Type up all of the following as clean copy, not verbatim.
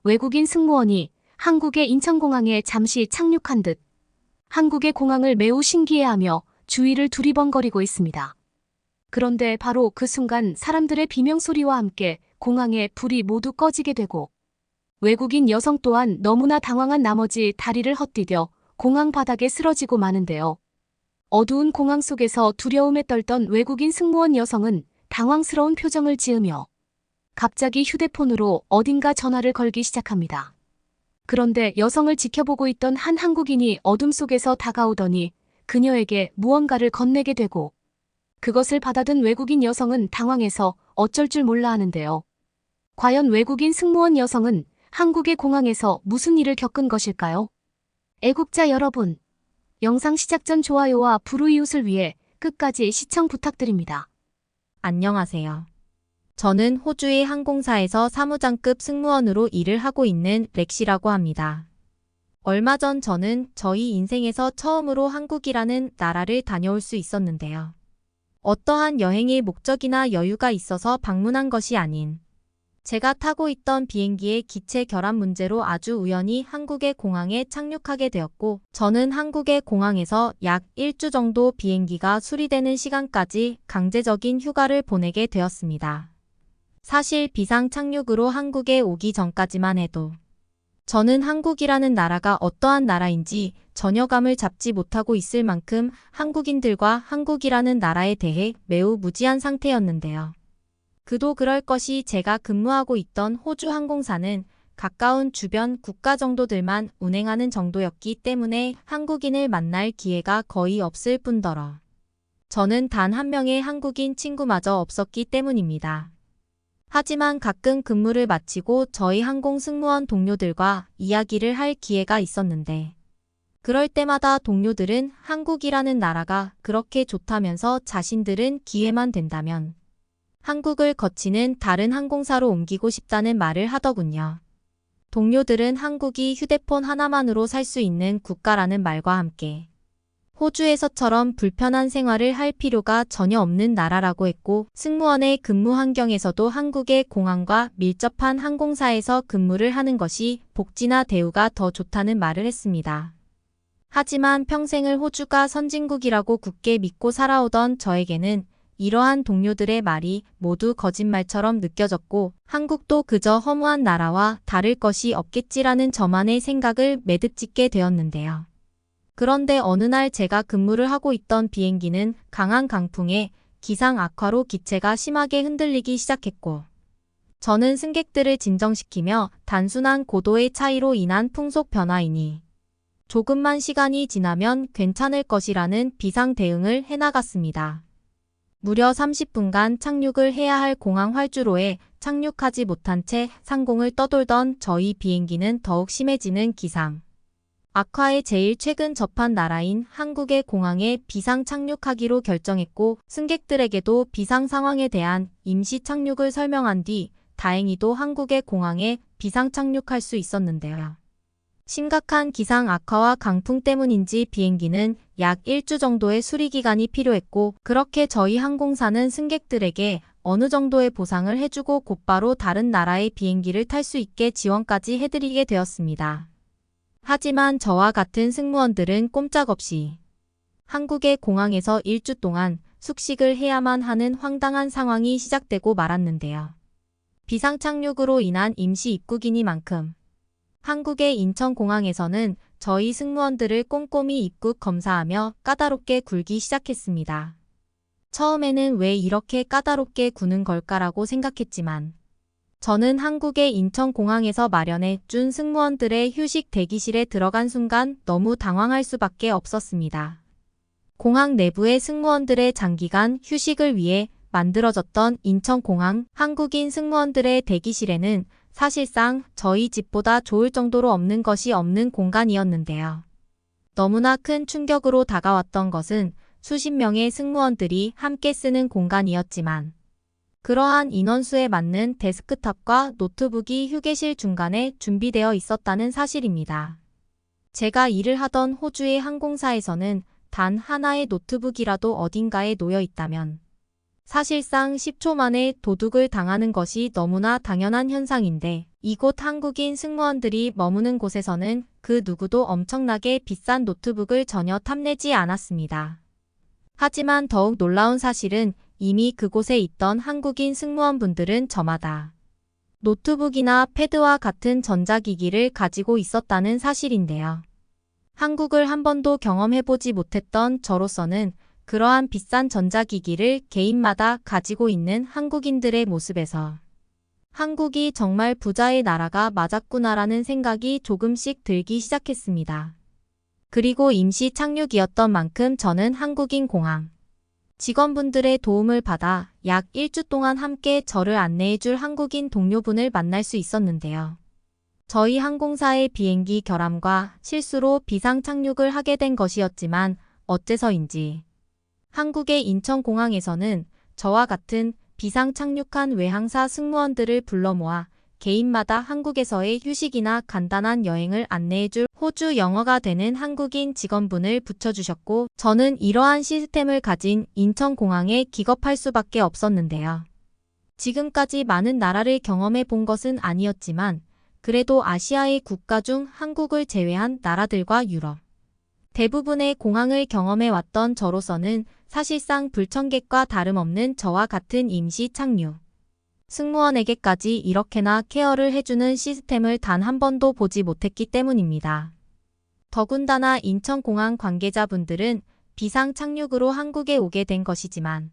외국인 승무원이 한국의 인천공항에 잠시 착륙한 듯 한국의 공항을 매우 신기해하며 주위를 두리번거리고 있습니다. 그런데 바로 그 순간 사람들의 비명소리와 함께 공항에 불이 모두 꺼지게 되고 외국인 여성 또한 너무나 당황한 나머지 다리를 헛디뎌 공항 바닥에 쓰러지고 마는데요. 어두운 공항 속에서 두려움에 떨던 외국인 승무원 여성은 당황스러운 표정을 지으며 갑자기 휴대폰으로 어딘가 전화를 걸기 시작합니다. 그런데 여성을 지켜보고 있던 한 한국인이 어둠 속에서 다가오더니 그녀에게 무언가를 건네게 되고 그것을 받아든 외국인 여성은 당황해서 어쩔 줄 몰라 하는데요. 과연 외국인 승무원 여성은 한국의 공항에서 무슨 일을 겪은 것일까요? 애국자 여러분, 영상 시작 전 좋아요와 불우이웃을 위해 끝까지 시청 부탁드립니다. 안녕하세요. 저는 호주의 항공사에서 사무장급 승무원으로 일을 하고 있는 렉시라고 합니다. 얼마 전 저는 저희 인생에서 처음으로 한국이라는 나라를 다녀올 수 있었는데요. 어떠한 여행의 목적이나 여유가 있어서 방문한 것이 아닌 제가 타고 있던 비행기의 기체 결함 문제로 아주 우연히 한국의 공항에 착륙하게 되었고 저는 한국의 공항에서 약 1주 정도 비행기가 수리되는 시간까지 강제적인 휴가를 보내게 되었습니다. 사실 비상 착륙으로 한국에 오기 전까지만 해도 저는 한국이라는 나라가 어떠한 나라인지 전혀 감을 잡지 못하고 있을 만큼 한국인들과 한국이라는 나라에 대해 매우 무지한 상태였는데요. 그도 그럴 것이 제가 근무하고 있던 호주 항공사는 가까운 주변 국가 정도들만 운행하는 정도였기 때문에 한국인을 만날 기회가 거의 없을 뿐더러 저는 단 한 명의 한국인 친구마저 없었기 때문입니다. 하지만 가끔 근무를 마치고 저희 항공 승무원 동료들과 이야기를 할 기회가 있었는데 그럴 때마다 동료들은 한국이라는 나라가 그렇게 좋다면서 자신들은 기회만 된다면 한국을 거치는 다른 항공사로 옮기고 싶다는 말을 하더군요. 동료들은 한국이 휴대폰 하나만으로 살 수 있는 국가라는 말과 함께 호주에서처럼 불편한 생활을 할 필요가 전혀 없는 나라라고 했고 승무원의 근무 환경에서도 한국의 공항과 밀접한 항공사에서 근무를 하는 것이 복지나 대우가 더 좋다는 말을 했습니다. 하지만 평생을 호주가 선진국이라고 굳게 믿고 살아오던 저에게는 이러한 동료들의 말이 모두 거짓말처럼 느껴졌고 한국도 그저 허무한 나라와 다를 것이 없겠지라는 저만의 생각을 매듭짓게 되었는데요. 그런데 어느 날 제가 근무를 하고 있던 비행기는 강한 강풍에 기상 악화로 기체가 심하게 흔들리기 시작했고 저는 승객들을 진정시키며 단순한 고도의 차이로 인한 풍속 변화이니 조금만 시간이 지나면 괜찮을 것이라는 비상 대응을 해나갔습니다. 무려 30분간 착륙을 해야 할 공항 활주로에 착륙하지 못한 채 상공을 떠돌던 저희 비행기는 더욱 심해지는 기상 악화에 제일 최근 접한 나라인 한국의 공항에 비상 착륙하기로 결정했고 승객들에게도 비상 상황에 대한 임시 착륙을 설명한 뒤 다행히도 한국의 공항에 비상 착륙할 수 있었는데요. 심각한 기상 악화와 강풍 때문인지 비행기는 약 1주 정도의 수리 기간이 필요했고 그렇게 저희 항공사는 승객들에게 어느 정도의 보상을 해주고 곧바로 다른 나라의 비행기를 탈 수 있게 지원까지 해드리게 되었습니다. 하지만 저와 같은 승무원들은 꼼짝없이 한국의 공항에서 1주 동안 숙식을 해야만 하는 황당한 상황이 시작되고 말았는데요. 비상 착륙으로 인한 임시 입국이니만큼 한국의 인천공항에서는 저희 승무원들을 꼼꼼히 입국 검사하며 까다롭게 굴기 시작했습니다. 처음에는 왜 이렇게 까다롭게 구는 걸까라고 생각했지만 저는 한국의 인천공항에서 마련해 준 승무원들의 휴식 대기실에 들어간 순간 너무 당황할 수밖에 없었습니다. 공항 내부의 승무원들의 장기간 휴식을 위해 만들어졌던 인천공항 한국인 승무원들의 대기실에는 사실상 저희 집보다 좋을 정도로 없는 것이 없는 공간이었는데요. 너무나 큰 충격으로 다가왔던 것은 수십 명의 승무원들이 함께 쓰는 공간이었지만 그러한 인원수에 맞는 데스크탑과 노트북이 휴게실 중간에 준비되어 있었다는 사실입니다. 제가 일을 하던 호주의 항공사에서는 단 하나의 노트북이라도 어딘가에 놓여 있다면 사실상 10초 만에 도둑을 당하는 것이 너무나 당연한 현상인데 이곳 한국인 승무원들이 머무는 곳에서는 그 누구도 엄청나게 비싼 노트북을 전혀 탐내지 않았습니다. 하지만 더욱 놀라운 사실은 이미 그곳에 있던 한국인 승무원분들은 저마다 노트북이나 패드와 같은 전자기기를 가지고 있었다는 사실인데요. 한국을 한 번도 경험해보지 못했던 저로서는 그러한 비싼 전자기기를 개인마다 가지고 있는 한국인들의 모습에서 한국이 정말 부자의 나라가 맞았구나라는 생각이 조금씩 들기 시작했습니다. 그리고 임시 착륙이었던 만큼 저는 한국인 공항 직원분들의 도움을 받아 약 1주 동안 함께 저를 안내해줄 한국인 동료분을 만날 수 있었는데요. 저희 항공사의 비행기 결함과 실수로 비상 착륙을 하게 된 것이었지만 어째서인지 한국의 인천공항에서는 저와 같은 비상 착륙한 외항사 승무원들을 불러 모아 개인마다 한국에서의 휴식이나 간단한 여행을 안내해줄 호주 영어가 되는 한국인 직원분을 붙여주셨고 저는 이러한 시스템을 가진 인천공항에 기겁할 수밖에 없었는데요. 지금까지 많은 나라를 경험해 본 것은 아니었지만 그래도 아시아의 국가 중 한국을 제외한 나라들과 유럽 대부분의 공항을 경험해 왔던 저로서는 사실상 불청객과 다름없는 저와 같은 임시 착륙 승무원에게까지 이렇게나 케어를 해주는 시스템을 단 한 번도 보지 못했기 때문입니다. 더군다나 인천공항 관계자분들은 비상 착륙으로 한국에 오게 된 것이지만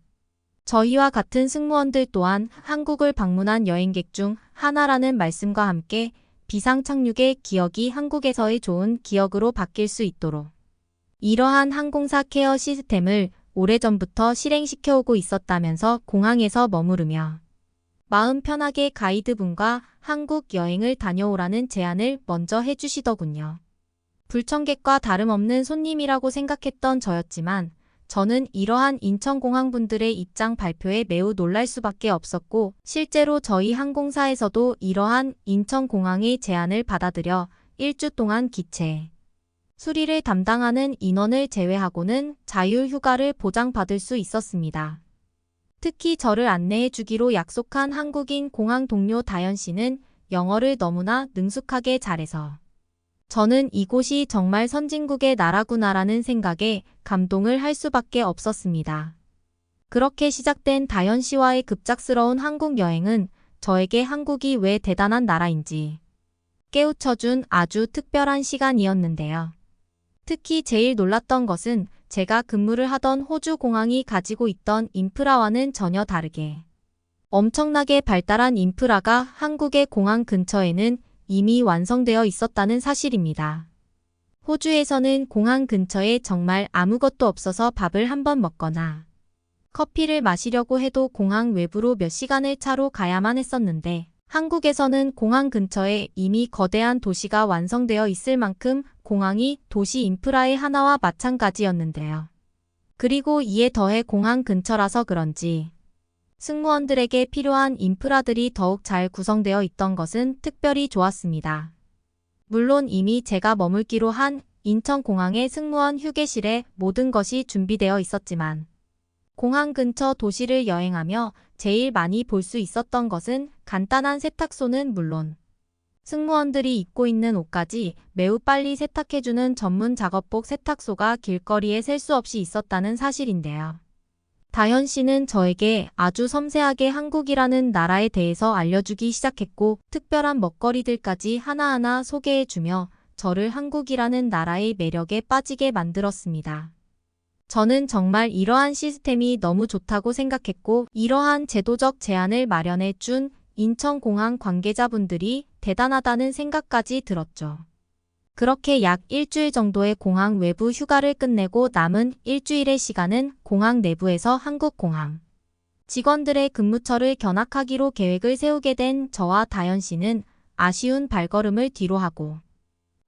저희와 같은 승무원들 또한 한국을 방문한 여행객 중 하나라는 말씀과 함께 비상 착륙의 기억이 한국에서의 좋은 기억으로 바뀔 수 있도록 이러한 항공사 케어 시스템을 오래전부터 실행시켜 오고 있었다면서 공항에서 머무르며 마음 편하게 가이드분과 한국 여행을 다녀오라는 제안을 먼저 해주시더군요. 불청객과 다름없는 손님이라고 생각했던 저였지만 저는 이러한 인천공항 분들의 입장 발표에 매우 놀랄 수밖에 없었고 실제로 저희 항공사에서도 이러한 인천공항의 제안을 받아들여 1주 동안 기체 수리를 담당하는 인원을 제외하고는 자율휴가를 보장받을 수 있었습니다. 특히 저를 안내해 주기로 약속한 한국인 공항 동료 다현 씨는 영어를 너무나 능숙하게 잘해서 저는 이곳이 정말 선진국의 나라구나라는 생각에 감동을 할 수밖에 없었습니다. 그렇게 시작된 다현 씨와의 급작스러운 한국 여행은 저에게 한국이 왜 대단한 나라인지 깨우쳐준 아주 특별한 시간이었는데요. 특히 제일 놀랐던 것은 제가 근무를 하던 호주 공항이 가지고 있던 인프라와는 전혀 다르게 엄청나게 발달한 인프라가 한국의 공항 근처에는 이미 완성되어 있었다는 사실입니다. 호주에서는 공항 근처에 정말 아무것도 없어서 밥을 한번 먹거나 커피를 마시려고 해도 공항 외부로 몇 시간을 차로 가야만 했었는데 한국에서는 공항 근처에 이미 거대한 도시가 완성되어 있을 만큼 공항이 도시 인프라의 하나와 마찬가지였는데요. 그리고 이에 더해 공항 근처라서 그런지 승무원들에게 필요한 인프라들이 더욱 잘 구성되어 있던 것은 특별히 좋았습니다. 물론 이미 제가 머물기로 한 인천공항의 승무원 휴게실에 모든 것이 준비되어 있었지만 공항 근처 도시를 여행하며 제일 많이 볼 수 있었던 것은 간단한 세탁소는 물론 승무원들이 입고 있는 옷까지 매우 빨리 세탁해주는 전문 작업복 세탁소가 길거리에 셀 수 없이 있었다는 사실인데요. 다현 씨는 저에게 아주 섬세하게 한국이라는 나라에 대해서 알려주기 시작했고 특별한 먹거리들까지 하나하나 소개해주며 저를 한국이라는 나라의 매력에 빠지게 만들었습니다. 저는 정말 이러한 시스템이 너무 좋다고 생각했고 이러한 제도적 제안을 마련해 준 인천공항 관계자분들이 대단하다는 생각까지 들었죠. 그렇게 약 일주일 정도의 공항 외부 휴가를 끝내고 남은 일주일의 시간은 공항 내부에서 한국공항 직원들의 근무처를 견학하기로 계획을 세우게 된 저와 다현 씨는 아쉬운 발걸음을 뒤로 하고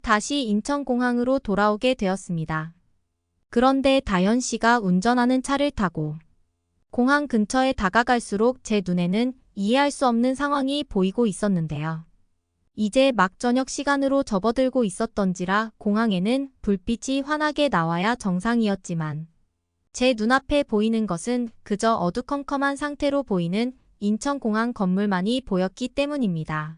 다시 인천공항으로 돌아오게 되었습니다. 그런데 다현 씨가 운전하는 차를 타고 공항 근처에 다가갈수록 제 눈에는 이해할 수 없는 상황이 보이고 있었는데요. 이제 막 저녁 시간으로 접어들고 있었던지라 공항에는 불빛이 환하게 나와야 정상이었지만 제 눈앞에 보이는 것은 그저 어두컴컴한 상태로 보이는 인천공항 건물만이 보였기 때문입니다.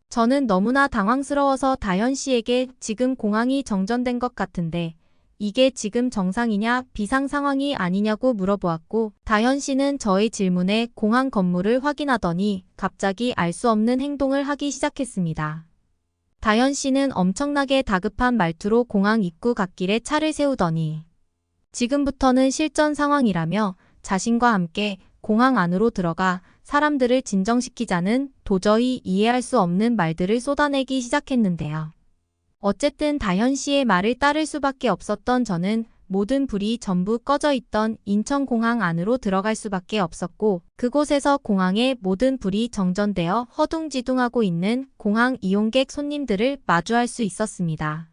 저는 너무나 당황스러워서 다현 씨에게 지금 공항이 정전된 것 같은데 이게 지금 정상이냐 비상 상황이 아니냐고 물어보았고 다현 씨는 저의 질문에 공항 건물을 확인하더니 갑자기 알 수 없는 행동을 하기 시작했습니다. 다현 씨는 엄청나게 다급한 말투로 공항 입구 갓길에 차를 세우더니 지금부터는 실전 상황이라며 자신과 함께 공항 안으로 들어가 사람들을 진정시키자는 도저히 이해할 수 없는 말들을 쏟아내기 시작했는데요. 어쨌든 다현 씨의 말을 따를 수밖에 없었던 저는 모든 불이 전부 꺼져 있던 인천공항 안으로 들어갈 수밖에 없었고 그곳에서 공항의 모든 불이 정전되어 허둥지둥하고 있는 공항 이용객 손님들을 마주할 수 있었습니다.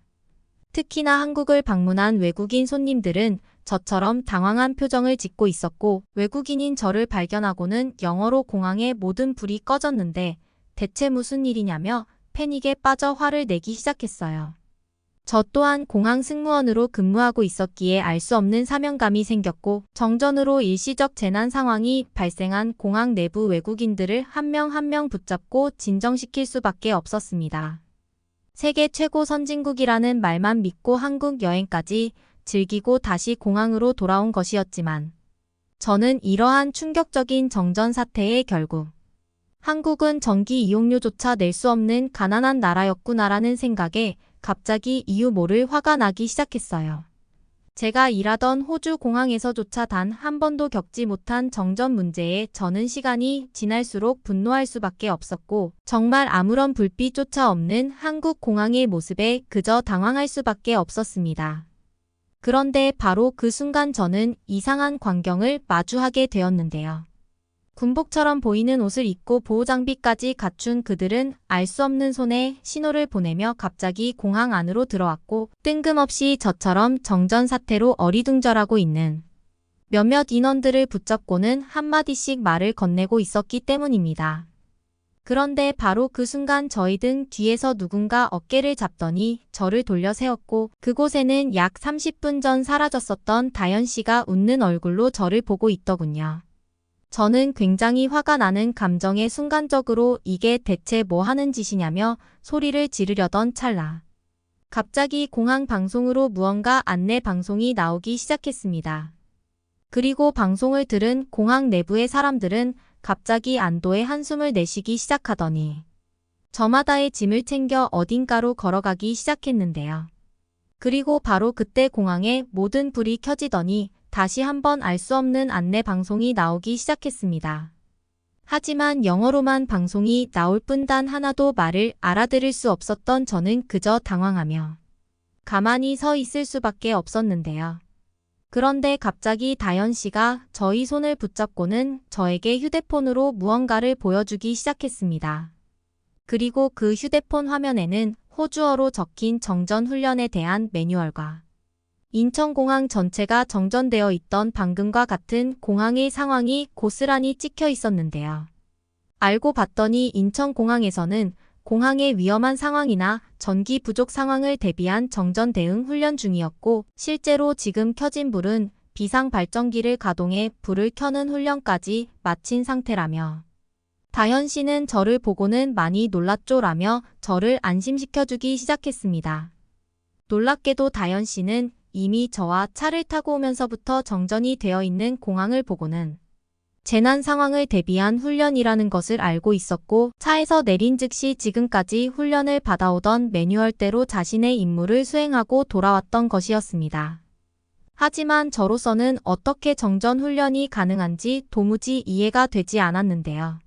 특히나 한국을 방문한 외국인 손님들은 저처럼 당황한 표정을 짓고 있었고 외국인인 저를 발견하고는 영어로 공항의 모든 불이 꺼졌는데 대체 무슨 일이냐며 패닉에 빠져 화를 내기 시작했어요. 저 또한 공항 승무원으로 근무하고 있었기에 알 수 없는 사명감이 생겼고 정전으로 일시적 재난 상황이 발생한 공항 내부 외국인들을 한 명 한 명 붙잡고 진정시킬 수밖에 없었습니다. 세계 최고 선진국이라는 말만 믿고 한국 여행까지 즐기고 다시 공항으로 돌아온 것이었지만 저는 이러한 충격적인 정전 사태의 결국 한국은 전기 이용료조차 낼 수 없는 가난한 나라였구나라는 생각에 갑자기 이유 모를 화가 나기 시작했어요. 제가 일하던 호주 공항에서조차 단 한 번도 겪지 못한 정전 문제에 저는 시간이 지날수록 분노할 수밖에 없었고 정말 아무런 불빛조차 없는 한국 공항의 모습에 그저 당황할 수밖에 없었습니다. 그런데 바로 그 순간 저는 이상한 광경을 마주하게 되었는데요. 군복처럼 보이는 옷을 입고 보호장비까지 갖춘 그들은 알 수 없는 손에 신호를 보내며 갑자기 공항 안으로 들어왔고 뜬금없이 저처럼 정전 사태로 어리둥절하고 있는 몇몇 인원들을 붙잡고는 한마디씩 말을 건네고 있었기 때문입니다. 그런데 바로 그 순간 저희 등 뒤에서 누군가 어깨를 잡더니 저를 돌려 세웠고 그곳에는 약 30분 전 사라졌었던 다현 씨가 웃는 얼굴로 저를 보고 있더군요. 저는 굉장히 화가 나는 감정에 순간적으로 이게 대체 뭐 하는 짓이냐며 소리를 지르려던 찰나. 갑자기 공항 방송으로 무언가 안내 방송이 나오기 시작했습니다. 그리고 방송을 들은 공항 내부의 사람들은 갑자기 안도의 한숨을 내쉬기 시작하더니 저마다의 짐을 챙겨 어딘가로 걸어가기 시작했는데요. 그리고 바로 그때 공항의 모든 불이 켜지더니 다시 한번 알 수 없는 안내 방송이 나오기 시작했습니다. 하지만 영어로만 방송이 나올 뿐 단 하나도 말을 알아들을 수 없었던 저는 그저 당황하며 가만히 서 있을 수밖에 없었는데요. 그런데 갑자기 다현 씨가 저희 손을 붙잡고는 저에게 휴대폰으로 무언가를 보여주기 시작했습니다. 그리고 그 휴대폰 화면에는 호주어로 적힌 정전 훈련에 대한 매뉴얼과 인천공항 전체가 정전되어 있던 방금과 같은 공항의 상황이 고스란히 찍혀 있었는데요. 알고 봤더니 인천공항에서는 공항의 위험한 상황이나 전기 부족 상황을 대비한 정전 대응 훈련 중이었고 실제로 지금 켜진 불은 비상 발전기를 가동해 불을 켜는 훈련까지 마친 상태라며 다현 씨는 저를 보고는 많이 놀랐죠라며 저를 안심시켜주기 시작했습니다. 놀랍게도 다현 씨는 이미 저와 차를 타고 오면서부터 정전이 되어 있는 공항을 보고는 재난 상황을 대비한 훈련이라는 것을 알고 있었고 차에서 내린 즉시 지금까지 훈련을 받아오던 매뉴얼대로 자신의 임무를 수행하고 돌아왔던 것이었습니다. 하지만 저로서는 어떻게 정전 훈련이 가능한지 도무지 이해가 되지 않았는데요.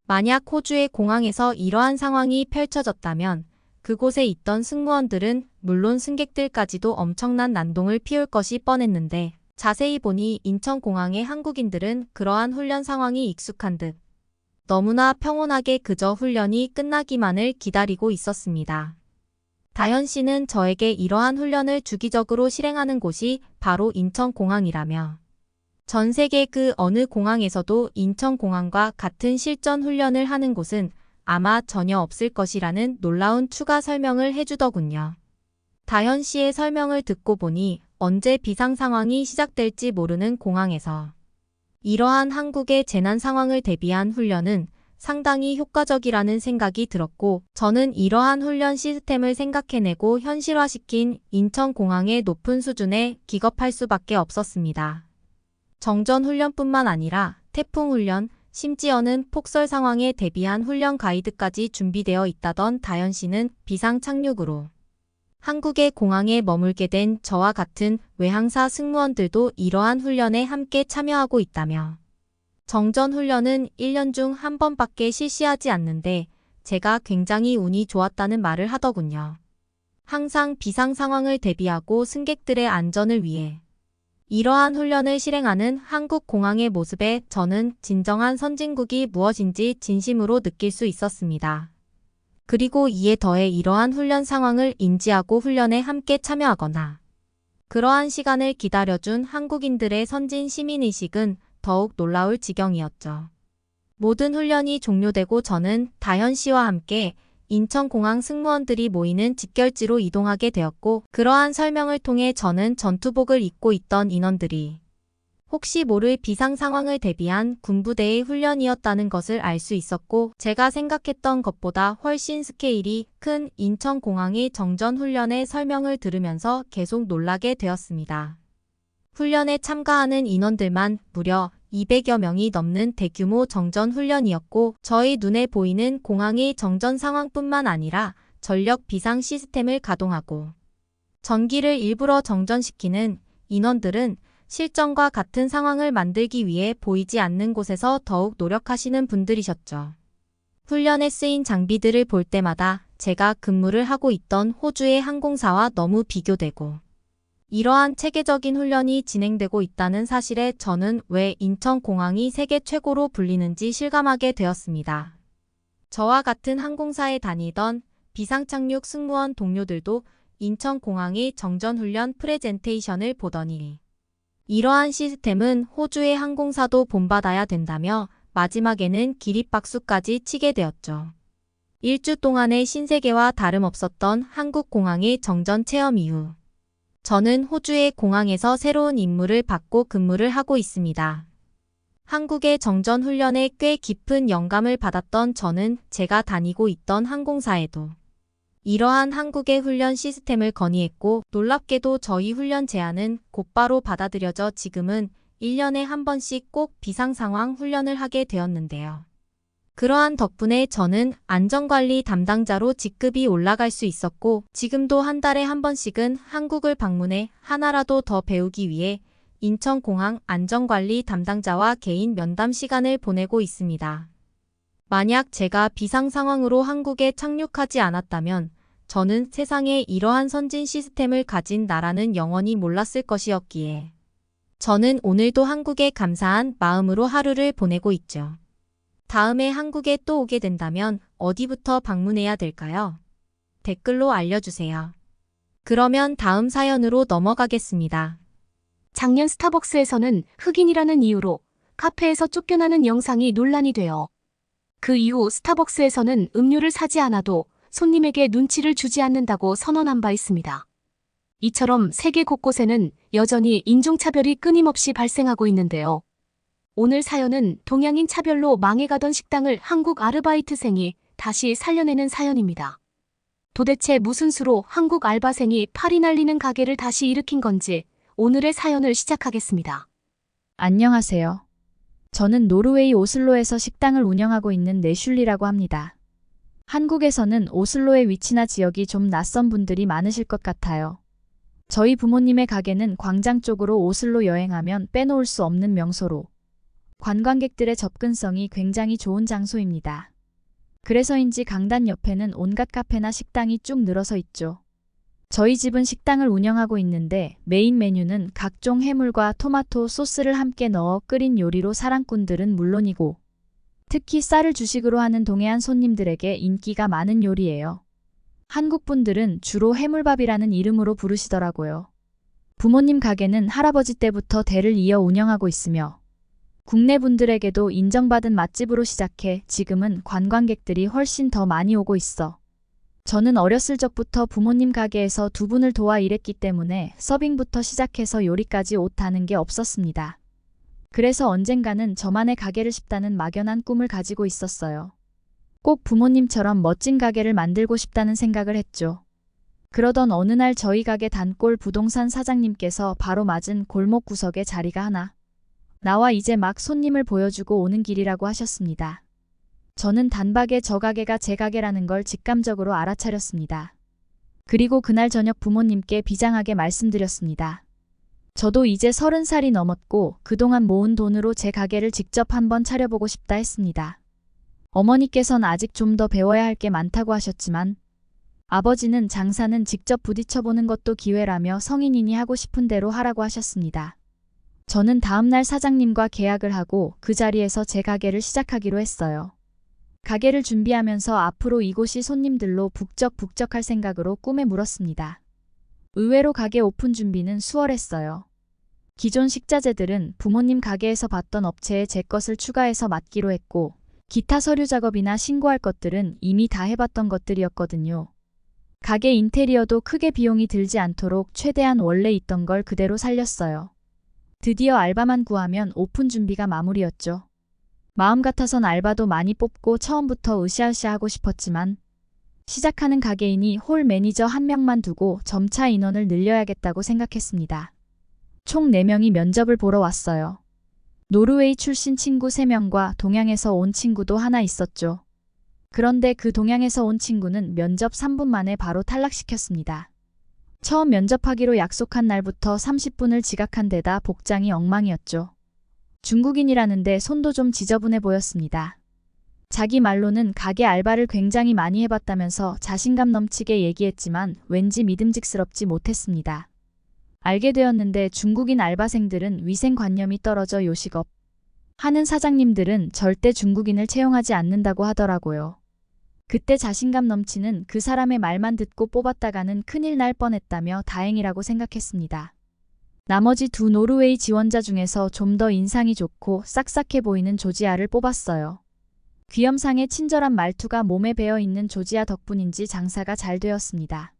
만약 호주의 공항에서 이러한 상황이 펼쳐졌다면 그곳에 있던 승무원들은 물론 승객들까지도 엄청난 난동을 피울 것이 뻔했는데 자세히 보니 인천공항의 한국인들은 그러한 훈련 상황이 익숙한 듯 너무나 평온하게 그저 훈련이 끝나기만을 기다리고 있었습니다. 다현 씨는 저에게 이러한 훈련을 주기적으로 실행하는 곳이 바로 인천공항이라며 전 세계 그 어느 공항에서도 인천공항과 같은 실전 훈련을 하는 곳은 아마 전혀 없을 것이라는 놀라운 추가 설명을 해주더군요. 다현 씨의 설명을 듣고 보니 언제 비상 상황이 시작될지 모르는 공항에서 이러한 한국의 재난 상황을 대비한 훈련은 상당히 효과적이라는 생각이 들었고, 저는 이러한 훈련 시스템을 생각해내고 현실화시킨 인천공항의 높은 수준에 기겁할 수밖에 없었습니다. 정전 훈련뿐만 아니라 태풍 훈련, 심지어는 폭설 상황에 대비한 훈련 가이드까지 준비되어 있다던 다현 씨는 비상 착륙으로 한국의 공항에 머물게 된 저와 같은 외항사 승무원들도 이러한 훈련에 함께 참여하고 있다며, 정전 훈련은 1년 중 한 번밖에 실시하지 않는데 제가 굉장히 운이 좋았다는 말을 하더군요. 항상 비상 상황을 대비하고 승객들의 안전을 위해 이러한 훈련을 실행하는 한국 공항의 모습에 저는 진정한 선진국이 무엇인지 진심으로 느낄 수 있었습니다. 그리고 이에 더해 이러한 훈련 상황을 인지하고 훈련에 함께 참여하거나 그러한 시간을 기다려준 한국인들의 선진 시민의식은 더욱 놀라울 지경이었죠. 모든 훈련이 종료되고 저는 다현 씨와 함께 인천공항 승무원들이 모이는 집결지로 이동하게 되었고, 그러한 설명을 통해 저는 전투복을 입고 있던 인원들이 혹시 모를 비상 상황을 대비한 군부대의 훈련이었다는 것을 알 수 있었고, 제가 생각했던 것보다 훨씬 스케일이 큰 인천공항의 정전 훈련의 설명을 들으면서 계속 놀라게 되었습니다. 훈련에 참가하는 인원들만 무려 200여 명이 넘는 대규모 정전 훈련이었고, 저희 눈에 보이는 공항의 정전 상황뿐만 아니라 전력 비상 시스템을 가동하고 전기를 일부러 정전시키는 인원들은 실전과 같은 상황을 만들기 위해 보이지 않는 곳에서 더욱 노력하시는 분들이셨죠. 훈련에 쓰인 장비들을 볼 때마다 제가 근무를 하고 있던 호주의 항공사와 너무 비교되고, 이러한 체계적인 훈련이 진행되고 있다는 사실에 저는 왜 인천공항이 세계 최고로 불리는지 실감하게 되었습니다. 저와 같은 항공사에 다니던 비상착륙 승무원 동료들도 인천공항의 정전훈련 프레젠테이션을 보더니 이러한 시스템은 호주의 항공사도 본받아야 된다며 마지막에는 기립박수까지 치게 되었죠. 일주 동안의 신세계와 다름없었던 한국공항의 정전 체험 이후 저는 호주의 공항에서 새로운 임무를 받고 근무를 하고 있습니다. 한국의 정전 훈련에 꽤 깊은 영감을 받았던 저는 제가 다니고 있던 항공사에도 이러한 한국의 훈련 시스템을 건의했고, 놀랍게도 저희 훈련 제안은 곧바로 받아들여져 지금은 1년에 한 번씩 꼭 비상상황 훈련을 하게 되었는데요. 그러한 덕분에 저는 안전관리 담당자로 직급이 올라갈 수 있었고, 지금도 한 달에 한 번씩은 한국을 방문해 하나라도 더 배우기 위해 인천공항 안전관리 담당자와 개인 면담 시간을 보내고 있습니다. 만약 제가 비상 상황으로 한국에 착륙하지 않았다면 저는 세상에 이러한 선진 시스템을 가진 나라는 영원히 몰랐을 것이었기에 저는 오늘도 한국에 감사한 마음으로 하루를 보내고 있죠. 다음에 한국에 또 오게 된다면 어디부터 방문해야 될까요? 댓글로 알려주세요. 그러면 다음 사연으로 넘어가겠습니다. 작년 스타벅스에서는 흑인이라는 이유로 카페에서 쫓겨나는 영상이 논란이 되어 그 이후 스타벅스에서는 음료를 사지 않아도 손님에게 눈치를 주지 않는다고 선언한 바 있습니다. 이처럼 세계 곳곳에는 여전히 인종차별이 끊임없이 발생하고 있는데요. 오늘 사연은 동양인 차별로 망해가던 식당을 한국 아르바이트생이 다시 살려내는 사연입니다. 도대체 무슨 수로 한국 알바생이 팔이 날리는 가게를 다시 일으킨 건지 오늘의 사연을 시작하겠습니다. 안녕하세요. 저는 노르웨이 오슬로에서 식당을 운영하고 있는 내슐리라고 합니다. 한국에서는 오슬로의 위치나 지역이 좀 낯선 분들이 많으실 것 같아요. 저희 부모님의 가게는 광장 쪽으로 오슬로 여행하면 빼놓을 수 없는 명소로 관광객들의 접근성이 굉장히 좋은 장소입니다. 그래서인지 강단 옆에는 온갖 카페나 식당이 쭉 늘어서 있죠. 저희 집은 식당을 운영하고 있는데 메인 메뉴는 각종 해물과 토마토 소스를 함께 넣어 끓인 요리로 사랑꾼들은 물론이고 특히 쌀을 주식으로 하는 동해안 손님들에게 인기가 많은 요리예요. 한국 분들은 주로 해물밥이라는 이름으로 부르시더라고요. 부모님 가게는 할아버지 때부터 대를 이어 운영하고 있으며 국내 분들에게도 인정받은 맛집으로 시작해 지금은 관광객들이 훨씬 더 많이 오고 있어 저는 어렸을 적부터 부모님 가게에서 두 분을 도와 일했기 때문에 서빙부터 시작해서 요리까지 오타는 게 없었습니다. 그래서 언젠가는 저만의 가게를 싶다는 막연한 꿈을 가지고 있었어요. 꼭 부모님처럼 멋진 가게를 만들고 싶다는 생각을 했죠. 그러던 어느 날 저희 가게 단골 부동산 사장님께서 바로 맞은 골목 구석에 자리가 하나 나와 이제 막 손님을 보여주고 오는 길이라고 하셨습니다. 저는 단박에 저 가게가 제 가게라는 걸 직감적으로 알아차렸습니다. 그리고 그날 저녁 부모님께 비장하게 말씀드렸습니다. 저도 이제 30살이 넘었고 그동안 모은 돈으로 제 가게를 직접 한번 차려보고 싶다 했습니다. 어머니께선 아직 좀 더 배워야 할 게 많다고 하셨지만 아버지는 장사는 직접 부딪혀보는 것도 기회라며 성인이니 하고 싶은 대로 하라고 하셨습니다. 저는 다음날 사장님과 계약을 하고 그 자리에서 제 가게를 시작하기로 했어요. 가게를 준비하면서 앞으로 이곳이 손님들로 북적북적할 생각으로 꿈에 물었습니다. 의외로 가게 오픈 준비는 수월했어요. 기존 식자재들은 부모님 가게에서 봤던 업체에 제 것을 추가해서 맡기로 했고 기타 서류 작업이나 신고할 것들은 이미 다 해봤던 것들이었거든요. 가게 인테리어도 크게 비용이 들지 않도록 최대한 원래 있던 걸 그대로 살렸어요. 드디어 알바만 구하면 오픈 준비가 마무리였죠. 마음 같아선 알바도 많이 뽑고 처음부터 으쌰으쌰하고 싶었지만 시작하는 가게이니 홀 매니저 1명만 두고 점차 인원을 늘려야겠다고 생각했습니다. 총 4명이 면접을 보러 왔어요. 노르웨이 출신 친구 3명과 동양에서 온 친구도 하나 있었죠. 그런데 그 동양에서 온 친구는 면접 3분 만에 바로 탈락시켰습니다. 처음 면접하기로 약속한 날부터 30분을 지각한 데다 복장이 엉망이었죠. 중국인이라는데 손도 좀 지저분해 보였습니다. 자기 말로는 가게 알바를 굉장히 많이 해봤다면서 자신감 넘치게 얘기했지만 왠지 믿음직스럽지 못했습니다. 알게 되었는데 중국인 알바생들은 위생관념이 떨어져 요식업 하는 사장님들은 절대 중국인을 채용하지 않는다고 하더라고요. 그때 자신감 넘치는 그 사람의 말만 듣고 뽑았다가는 큰일 날 뻔했다며 다행이라고 생각했습니다. 나머지 2 노르웨이 지원자 중에서 좀 더 인상이 좋고 싹싹해 보이는 조지아를 뽑았어요. 귀염상의 친절한 말투가 몸에 배어 있는 조지아 덕분인지 장사가 잘 되었습니다.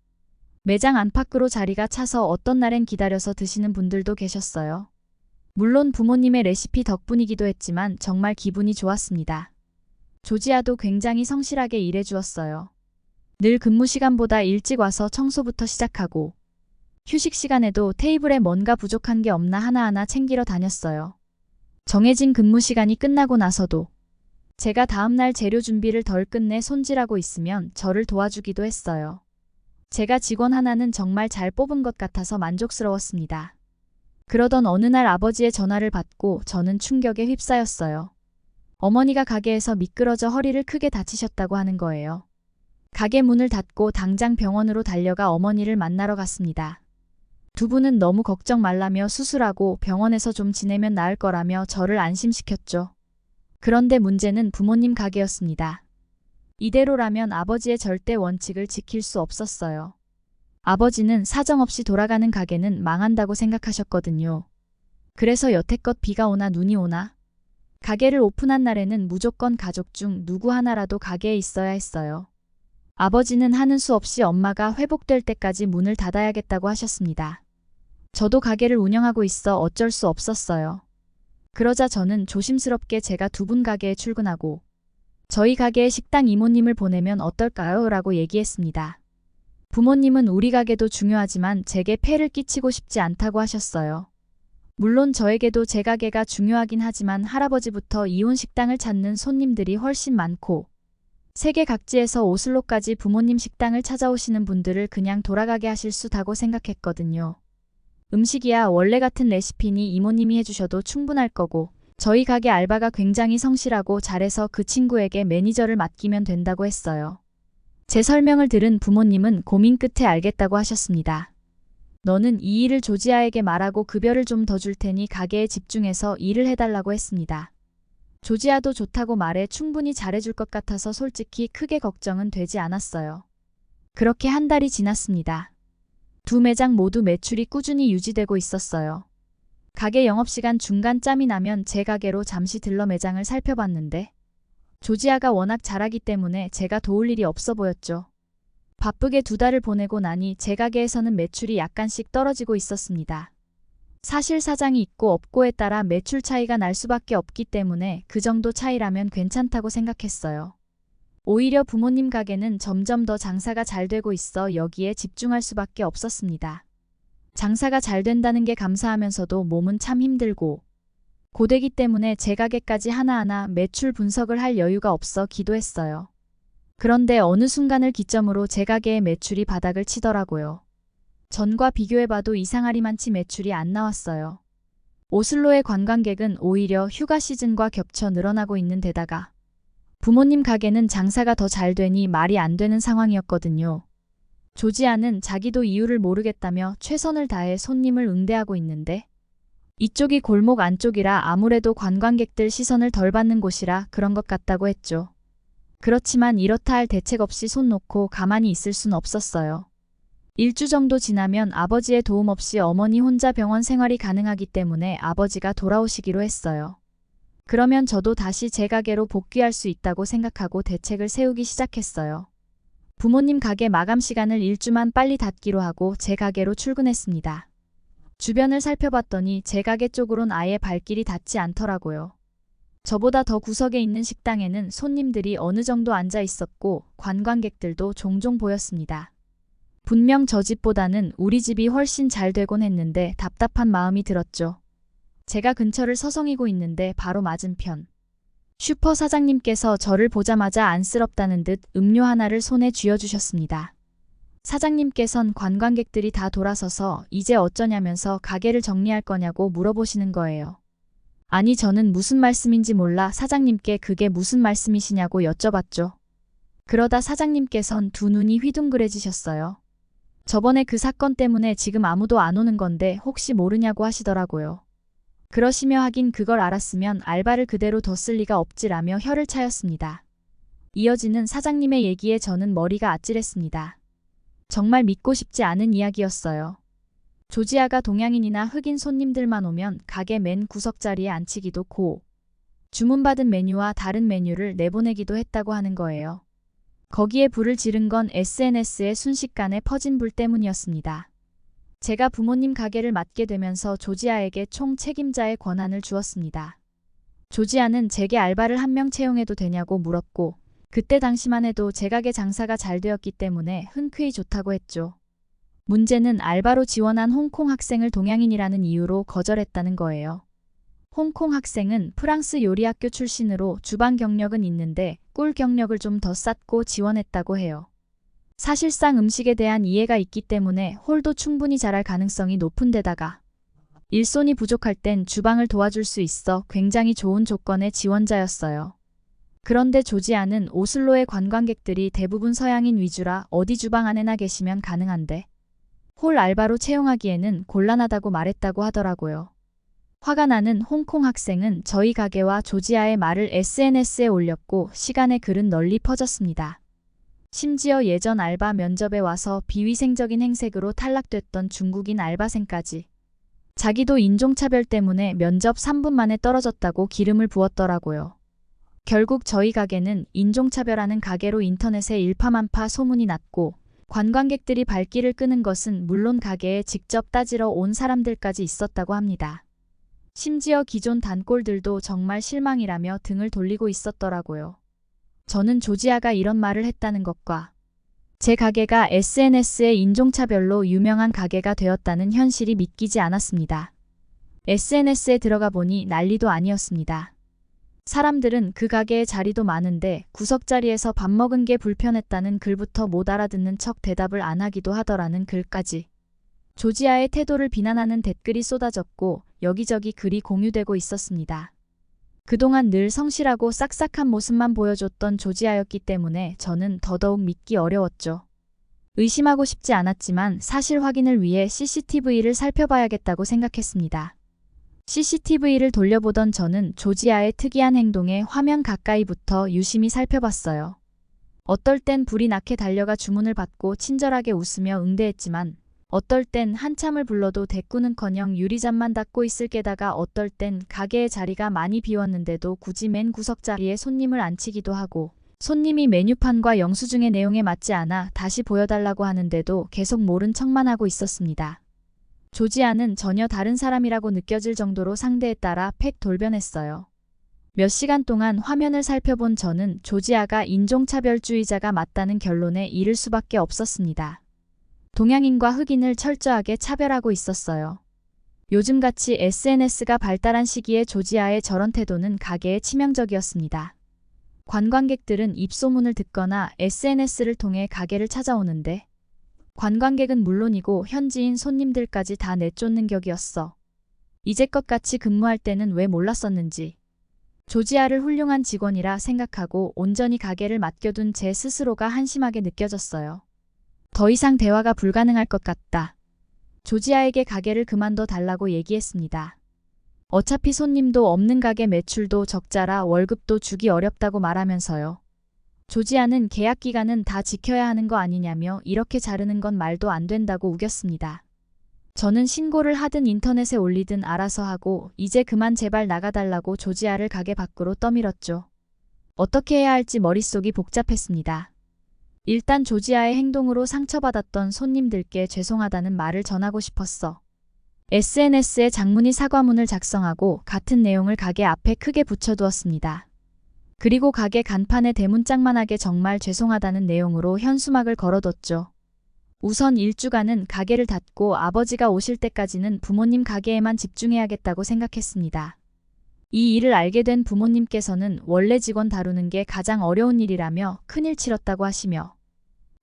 매장 안팎으로 자리가 차서 어떤 날엔 기다려서 드시는 분들도 계셨어요. 물론 부모님의 레시피 덕분이기도 했지만 정말 기분이 좋았습니다. 조지아도 굉장히 성실하게 일해주었어요. 늘 근무 시간보다 일찍 와서 청소부터 시작하고 휴식 시간에도 테이블에 뭔가 부족한 게 없나 하나하나 챙기러 다녔어요. 정해진 근무 시간이 끝나고 나서도 제가 다음날 재료 준비를 덜 끝내 손질하고 있으면 저를 도와주기도 했어요. 제가 직원 하나는 정말 잘 뽑은 것 같아서 만족스러웠습니다. 그러던 어느 날 아버지의 전화를 받고 저는 충격에 휩싸였어요. 어머니가 가게에서 미끄러져 허리를 크게 다치셨다고 하는 거예요. 가게 문을 닫고 당장 병원으로 달려가 어머니를 만나러 갔습니다. 2 분은 너무 걱정 말라며 수술하고 병원에서 좀 지내면 나을 거라며 저를 안심시켰죠. 그런데 문제는 부모님 가게였습니다. 이대로라면 아버지의 절대 원칙을 지킬 수 없었어요. 아버지는 사정없이 돌아가는 가게는 망한다고 생각하셨거든요. 그래서 여태껏 비가 오나 눈이 오나 가게를 오픈한 날에는 무조건 가족 중 누구 하나라도 가게에 있어야 했어요. 아버지는 하는 수 없이 엄마가 회복될 때까지 문을 닫아야겠다고 하셨습니다. 저도 가게를 운영하고 있어 어쩔 수 없었어요. 그러자 저는 조심스럽게 제가 2 분 가게에 출근하고 저희 가게에 식당 이모님을 보내면 어떨까요? 라고 얘기했습니다. 부모님은 우리 가게도 중요하지만 제게 폐를 끼치고 싶지 않다고 하셨어요. 물론 저에게도 제 가게가 중요하긴 하지만 할아버지부터 이혼 식당을 찾는 손님들이 훨씬 많고 세계 각지에서 오슬로까지 부모님 식당을 찾아오시는 분들을 그냥 돌아가게 하실 수다고 생각했거든요. 음식이야 원래 같은 레시피니 이모님이 해주셔도 충분할 거고 저희 가게 알바가 굉장히 성실하고 잘해서 그 친구에게 매니저를 맡기면 된다고 했어요. 제 설명을 들은 부모님은 고민 끝에 알겠다고 하셨습니다. 너는 이 일을 조지아에게 말하고 급여를 좀 더 줄 테니 가게에 집중해서 일을 해달라고 했습니다. 조지아도 좋다고 말해 충분히 잘해줄 것 같아서 솔직히 크게 걱정은 되지 않았어요. 그렇게 한 달이 지났습니다. 2 매장 모두 매출이 꾸준히 유지되고 있었어요. 가게 영업시간 중간 짬이 나면 제 가게로 잠시 들러 매장을 살펴봤는데 조지아가 워낙 잘하기 때문에 제가 도울 일이 없어 보였죠. 바쁘게 2달을 보내고 나니 제 가게에서는 매출이 약간씩 떨어지고 있었습니다. 사실 사장이 있고 없고에 따라 매출 차이가 날 수밖에 없기 때문에 그 정도 차이라면 괜찮다고 생각했어요. 오히려 부모님 가게는 점점 더 장사가 잘 되고 있어 여기에 집중할 수밖에 없었습니다. 장사가 잘 된다는 게 감사하면서도 몸은 참 힘들고 고되기 때문에 제 가게까지 하나하나 매출 분석을 할 여유가 없어 기도했어요. 그런데 어느 순간을 기점으로 제 가게의 매출이 바닥을 치더라고요. 전과 비교해봐도 이상하리만치 매출이 안 나왔어요. 오슬로의 관광객은 오히려 휴가 시즌과 겹쳐 늘어나고 있는 데다가 부모님 가게는 장사가 더 잘 되니 말이 안 되는 상황이었거든요. 조지아는 자기도 이유를 모르겠다며 최선을 다해 손님을 응대하고 있는데 이쪽이 골목 안쪽이라 아무래도 관광객들 시선을 덜 받는 곳이라 그런 것 같다고 했죠. 그렇지만 이렇다 할 대책 없이 손 놓고 가만히 있을 순 없었어요. 1주 정도 지나면 아버지의 도움 없이 어머니 혼자 병원 생활이 가능하기 때문에 아버지가 돌아오시기로 했어요. 그러면 저도 다시 제 가게로 복귀할 수 있다고 생각하고 대책을 세우기 시작했어요. 부모님 가게 마감 시간을 1주만 빨리 닫기로 하고 제 가게로 출근했습니다. 주변을 살펴봤더니 제 가게 쪽으론 아예 발길이 닿지 않더라고요. 저보다 더 구석에 있는 식당에는 손님들이 어느 정도 앉아 있었고 관광객들도 종종 보였습니다. 분명 저 집보다는 우리 집이 훨씬 잘 되곤 했는데 답답한 마음이 들었죠. 제가 근처를 서성이고 있는데 바로 맞은편. 슈퍼 사장님께서 저를 보자마자 안쓰럽다는 듯 음료 하나를 손에 쥐어주셨습니다. 사장님께선 관광객들이 다 돌아서서 이제 어쩌냐면서 가게를 정리할 거냐고 물어보시는 거예요. 아니 저는 무슨 말씀인지 몰라 사장님께 그게 무슨 말씀이시냐고 여쭤봤죠. 그러다 사장님께선 두 눈이 휘둥그레지셨어요. 저번에 그 사건 때문에 지금 아무도 안 오는 건데 혹시 모르냐고 하시더라고요. 그러시며 하긴 그걸 알았으면 알바를 그대로 뒀을 리가 없지라며 혀를 차였습니다. 이어지는 사장님의 얘기에 저는 머리가 아찔했습니다. 정말 믿고 싶지 않은 이야기였어요. 조지아가 동양인이나 흑인 손님들만 오면 가게 맨 구석자리에 앉히기도 고 주문받은 메뉴와 다른 메뉴를 내보내기도 했다고 하는 거예요. 거기에 불을 지른 건 SNS에 순식간에 퍼진 불 때문이었습니다. 제가 부모님 가게를 맡게 되면서 조지아에게 총 책임자의 권한을 주었습니다. 조지아는 제게 알바를 한 명 채용해도 되냐고 물었고 그때 당시만 해도 제 가게 장사가 잘 되었기 때문에 흔쾌히 좋다고 했죠. 문제는 알바로 지원한 홍콩 학생을 동양인이라는 이유로 거절했다는 거예요. 홍콩 학생은 프랑스 요리학교 출신으로 주방 경력은 있는데 꿀 경력을 좀 더 쌓고 지원했다고 해요. 사실상 음식에 대한 이해가 있기 때문에 홀도 충분히 잘할 가능성이 높은 데다가 일손이 부족할 땐 주방을 도와줄 수 있어 굉장히 좋은 조건의 지원자였어요. 그런데 조지아는 오슬로의 관광객들이 대부분 서양인 위주라 어디 주방 안에나 계시면 가능한데 홀 알바로 채용하기에는 곤란하다고 말했다고 하더라고요. 화가 나는 홍콩 학생은 저희 가게와 조지아의 말을 SNS에 올렸고 시간의 글은 널리 퍼졌습니다. 심지어 예전 알바 면접에 와서 비위생적인 행색으로 탈락됐던 중국인 알바생까지 자기도 인종차별 때문에 면접 3분 만에 떨어졌다고 기름을 부었더라고요. 결국 저희 가게는 인종차별하는 가게로 인터넷에 일파만파 소문이 났고 관광객들이 발길을 끄는 것은 물론 가게에 직접 따지러 온 사람들까지 있었다고 합니다. 심지어 기존 단골들도 정말 실망이라며 등을 돌리고 있었더라고요. 저는 조지아가 이런 말을 했다는 것과 제 가게가 SNS에 인종차별로 유명한 가게가 되었다는 현실이 믿기지 않았습니다. SNS에 들어가 보니 난리도 아니었습니다. 사람들은 그 가게에 자리도 많은데 구석자리에서 밥 먹은 게 불편했다는 글부터 못 알아듣는 척 대답을 안 하기도 하더라는 글까지. 조지아의 태도를 비난하는 댓글이 쏟아졌고 여기저기 글이 공유되고 있었습니다. 그동안 늘 성실하고 싹싹한 모습만 보여줬던 조지아였기 때문에 저는 더더욱 믿기 어려웠죠. 의심하고 싶지 않았지만 사실 확인을 위해 CCTV를 살펴봐야겠다고 생각했습니다. CCTV를 돌려보던 저는 조지아의 특이한 행동에 화면 가까이부터 유심히 살펴봤어요. 어떨 땐 불이 나게 달려가 주문을 받고 친절하게 웃으며 응대했지만 어떨 땐 한참을 불러도 대꾸는커녕 유리잔만 닫고 있을 게다가 어떨 땐 가게의 자리가 많이 비웠는데도 굳이 맨 구석자리에 손님을 앉히기도 하고 손님이 메뉴판과 영수증의 내용에 맞지 않아 다시 보여달라고 하는데도 계속 모른 척만 하고 있었습니다. 조지아는 전혀 다른 사람이라고 느껴질 정도로 상대에 따라 팩 돌변했어요. 몇 시간 동안 화면을 살펴본 저는 조지아가 인종차별주의자가 맞다는 결론에 이를 수밖에 없었습니다. 동양인과 흑인을 철저하게 차별하고 있었어요. 요즘같이 SNS가 발달한 시기에 조지아의 저런 태도는 가게에 치명적이었습니다. 관광객들은 입소문을 듣거나 SNS를 통해 가게를 찾아오는데 관광객은 물론이고 현지인 손님들까지 다 내쫓는 격이었어. 이제껏 같이 근무할 때는 왜 몰랐었는지. 조지아를 훌륭한 직원이라 생각하고 온전히 가게를 맡겨둔 제 스스로가 한심하게 느껴졌어요. 더 이상 대화가 불가능할 것 같다. 조지아에게 가게를 그만둬 달라고 얘기했습니다. 어차피 손님도 없는 가게 매출도 적자라 월급도 주기 어렵다고 말하면서요. 조지아는 계약 기간은 다 지켜야 하는 거 아니냐며 이렇게 자르는 건 말도 안 된다고 우겼습니다. 저는 신고를 하든 인터넷에 올리든 알아서 하고 이제 그만 제발 나가달라고 조지아를 가게 밖으로 떠밀었죠. 어떻게 해야 할지 머릿속이 복잡했습니다. 일단 조지아의 행동으로 상처받았던 손님들께 죄송하다는 말을 전하고 싶었어. SNS에 장문의 사과문을 작성하고 같은 내용을 가게 앞에 크게 붙여두었습니다. 그리고 가게 간판에 대문짝만하게 정말 죄송하다는 내용으로 현수막을 걸어뒀죠. 우선 1주간은 가게를 닫고 아버지가 오실 때까지는 부모님 가게에만 집중해야겠다고 생각했습니다. 이 일을 알게 된 부모님께서는 원래 직원 다루는 게 가장 어려운 일이라며 큰일 치렀다고 하시며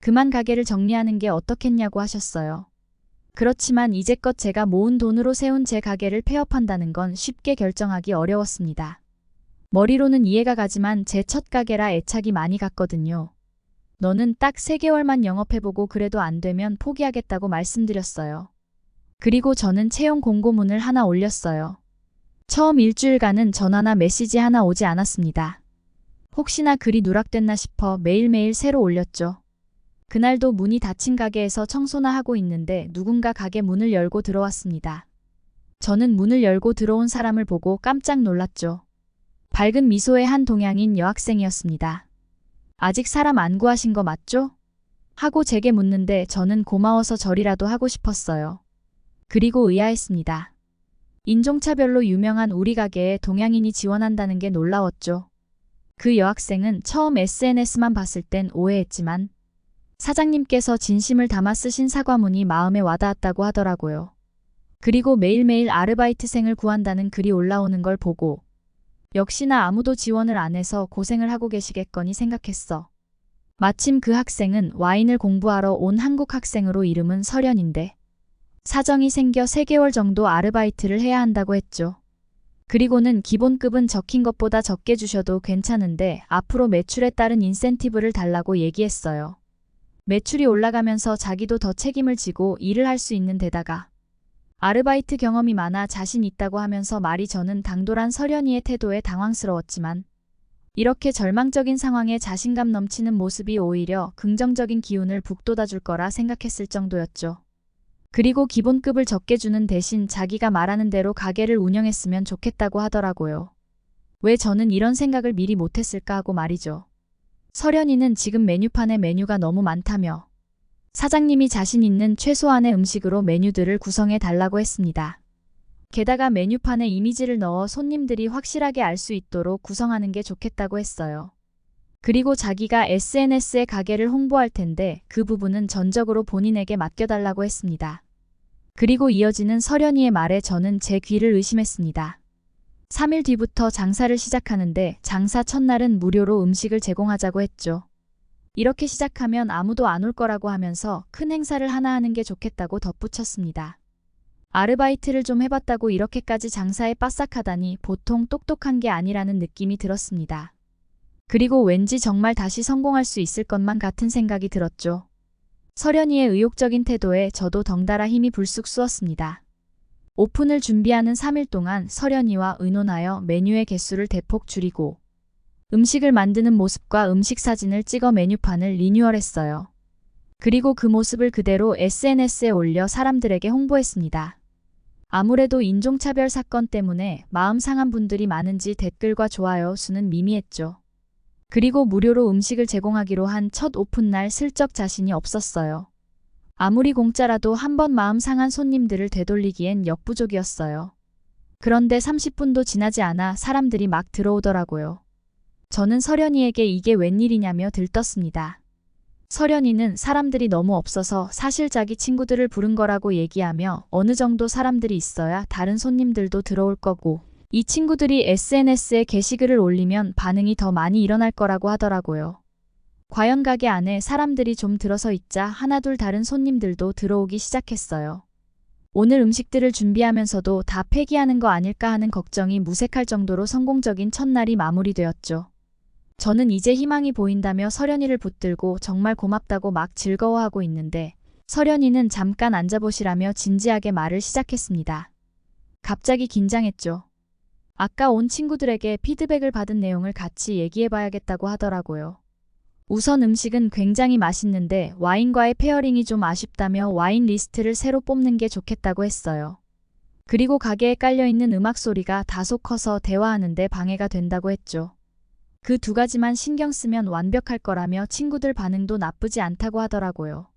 그만 가게를 정리하는 게 어떻겠냐고 하셨어요. 그렇지만 이제껏 제가 모은 돈으로 세운 제 가게를 폐업한다는 건 쉽게 결정하기 어려웠습니다. 머리로는 이해가 가지만 제 첫 가게라 애착이 많이 갔거든요. 너는 딱 3개월만 영업해보고 그래도 안 되면 포기하겠다고 말씀드렸어요. 그리고 저는 채용 공고문을 하나 올렸어요. 처음 일주일간은 전화나 메시지 하나 오지 않았습니다. 혹시나 글이 누락됐나 싶어 매일매일 새로 올렸죠. 그날도 문이 닫힌 가게에서 청소나 하고 있는데 누군가 가게 문을 열고 들어왔습니다. 저는 문을 열고 들어온 사람을 보고 깜짝 놀랐죠. 밝은 미소의 한 동양인 여학생이었습니다. 아직 사람 안 구하신 거 맞죠? 하고 제게 묻는데 저는 고마워서 절이라도 하고 싶었어요. 그리고 의아했습니다. 인종차별로 유명한 우리 가게에 동양인이 지원한다는 게 놀라웠죠. 그 여학생은 처음 SNS만 봤을 땐 오해했지만 사장님께서 진심을 담아 쓰신 사과문이 마음에 와닿았다고 하더라고요. 그리고 매일매일 아르바이트생을 구한다는 글이 올라오는 걸 보고 역시나 아무도 지원을 안 해서 고생을 하고 계시겠거니 생각했어. 마침 그 학생은 와인을 공부하러 온 한국 학생으로 이름은 설현인데 사정이 생겨 3개월 정도 아르바이트를 해야 한다고 했죠. 그리고는 기본급은 적힌 것보다 적게 주셔도 괜찮은데 앞으로 매출에 따른 인센티브를 달라고 얘기했어요. 매출이 올라가면서 자기도 더 책임을 지고 일을 할 수 있는 데다가 아르바이트 경험이 많아 자신 있다고 하면서 말이 저는 당돌한 설현이의 태도에 당황스러웠지만 이렇게 절망적인 상황에 자신감 넘치는 모습이 오히려 긍정적인 기운을 북돋아줄 거라 생각했을 정도였죠. 그리고 기본급을 적게 주는 대신 자기가 말하는 대로 가게를 운영했으면 좋겠다고 하더라고요. 왜 저는 이런 생각을 미리 못했을까 하고 말이죠. 설현이는 지금 메뉴판에 메뉴가 너무 많다며 사장님이 자신 있는 최소한의 음식으로 메뉴들을 구성해 달라고 했습니다. 게다가 메뉴판에 이미지를 넣어 손님들이 확실하게 알 수 있도록 구성하는 게 좋겠다고 했어요. 그리고 자기가 SNS에 가게를 홍보할 텐데 그 부분은 전적으로 본인에게 맡겨달라고 했습니다. 그리고 이어지는 설현이의 말에 저는 제 귀를 의심했습니다. 3일 뒤부터 장사를 시작하는데 장사 첫날은 무료로 음식을 제공하자고 했죠. 이렇게 시작하면 아무도 안 올 거라고 하면서 큰 행사를 하나 하는 게 좋겠다고 덧붙였습니다. 아르바이트를 좀 해봤다고 이렇게까지 장사에 빠삭하다니 보통 똑똑한 게 아니라는 느낌이 들었습니다. 그리고 왠지 정말 다시 성공할 수 있을 것만 같은 생각이 들었죠. 설현이의 의욕적인 태도에 저도 덩달아 힘이 불쑥 쑤었습니다. 오픈을 준비하는 3일 동안 설현이와 의논하여 메뉴의 개수를 대폭 줄이고 음식을 만드는 모습과 음식 사진을 찍어 메뉴판을 리뉴얼했어요. 그리고 그 모습을 그대로 SNS에 올려 사람들에게 홍보했습니다. 아무래도 인종차별 사건 때문에 마음 상한 분들이 많은지 댓글과 좋아요 수는 미미했죠. 그리고 무료로 음식을 제공하기로 한 첫 오픈날 슬쩍 자신이 없었어요. 아무리 공짜라도 한번 마음 상한 손님들을 되돌리기엔 역부족이었어요. 그런데 30분도 지나지 않아 사람들이 막 들어오더라고요. 저는 서련이에게 이게 웬일이냐며 들떴습니다. 서련이는 사람들이 너무 없어서 사실 자기 친구들을 부른 거라고 얘기하며 어느 정도 사람들이 있어야 다른 손님들도 들어올 거고 이 친구들이 SNS에 게시글을 올리면 반응이 더 많이 일어날 거라고 하더라고요. 과연 가게 안에 사람들이 좀 들어서 있자 하나둘 다른 손님들도 들어오기 시작했어요. 오늘 음식들을 준비하면서도 다 폐기하는 거 아닐까 하는 걱정이 무색할 정도로 성공적인 첫날이 마무리되었죠. 저는 이제 희망이 보인다며 서련이를 붙들고 정말 고맙다고 막 즐거워하고 있는데 서련이는 잠깐 앉아보시라며 진지하게 말을 시작했습니다. 갑자기 긴장했죠. 아까 온 친구들에게 피드백을 받은 내용을 같이 얘기해봐야겠다고 하더라고요. 우선 음식은 굉장히 맛있는데 와인과의 페어링이 좀 아쉽다며 와인 리스트를 새로 뽑는 게 좋겠다고 했어요. 그리고 가게에 깔려있는 음악 소리가 다소 커서 대화하는데 방해가 된다고 했죠. 그 두 가지만 신경 쓰면 완벽할 거라며 친구들 반응도 나쁘지 않다고 하더라고요.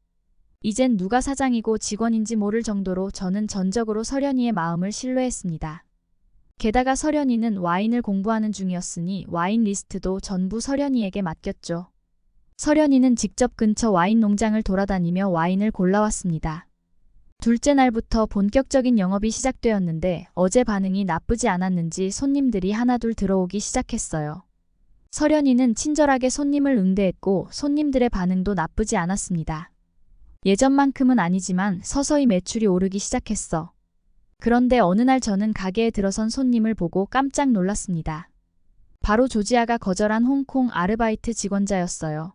이젠 누가 사장이고 직원인지 모를 정도로 저는 전적으로 서련이의 마음을 신뢰했습니다. 게다가 서련이는 와인을 공부하는 중이었으니 와인 리스트도 전부 서련이에게 맡겼죠. 서련이는 직접 근처 와인 농장을 돌아다니며 와인을 골라왔습니다. 둘째 날부터 본격적인 영업이 시작되었는데 어제 반응이 나쁘지 않았는지 손님들이 하나둘 들어오기 시작했어요. 서련이는 친절하게 손님을 응대했고 손님들의 반응도 나쁘지 않았습니다. 예전만큼은 아니지만 서서히 매출이 오르기 시작했어. 그런데 어느 날 저는 가게에 들어선 손님을 보고 깜짝 놀랐습니다. 바로 조지아가 거절한 홍콩 아르바이트 지원자였어요.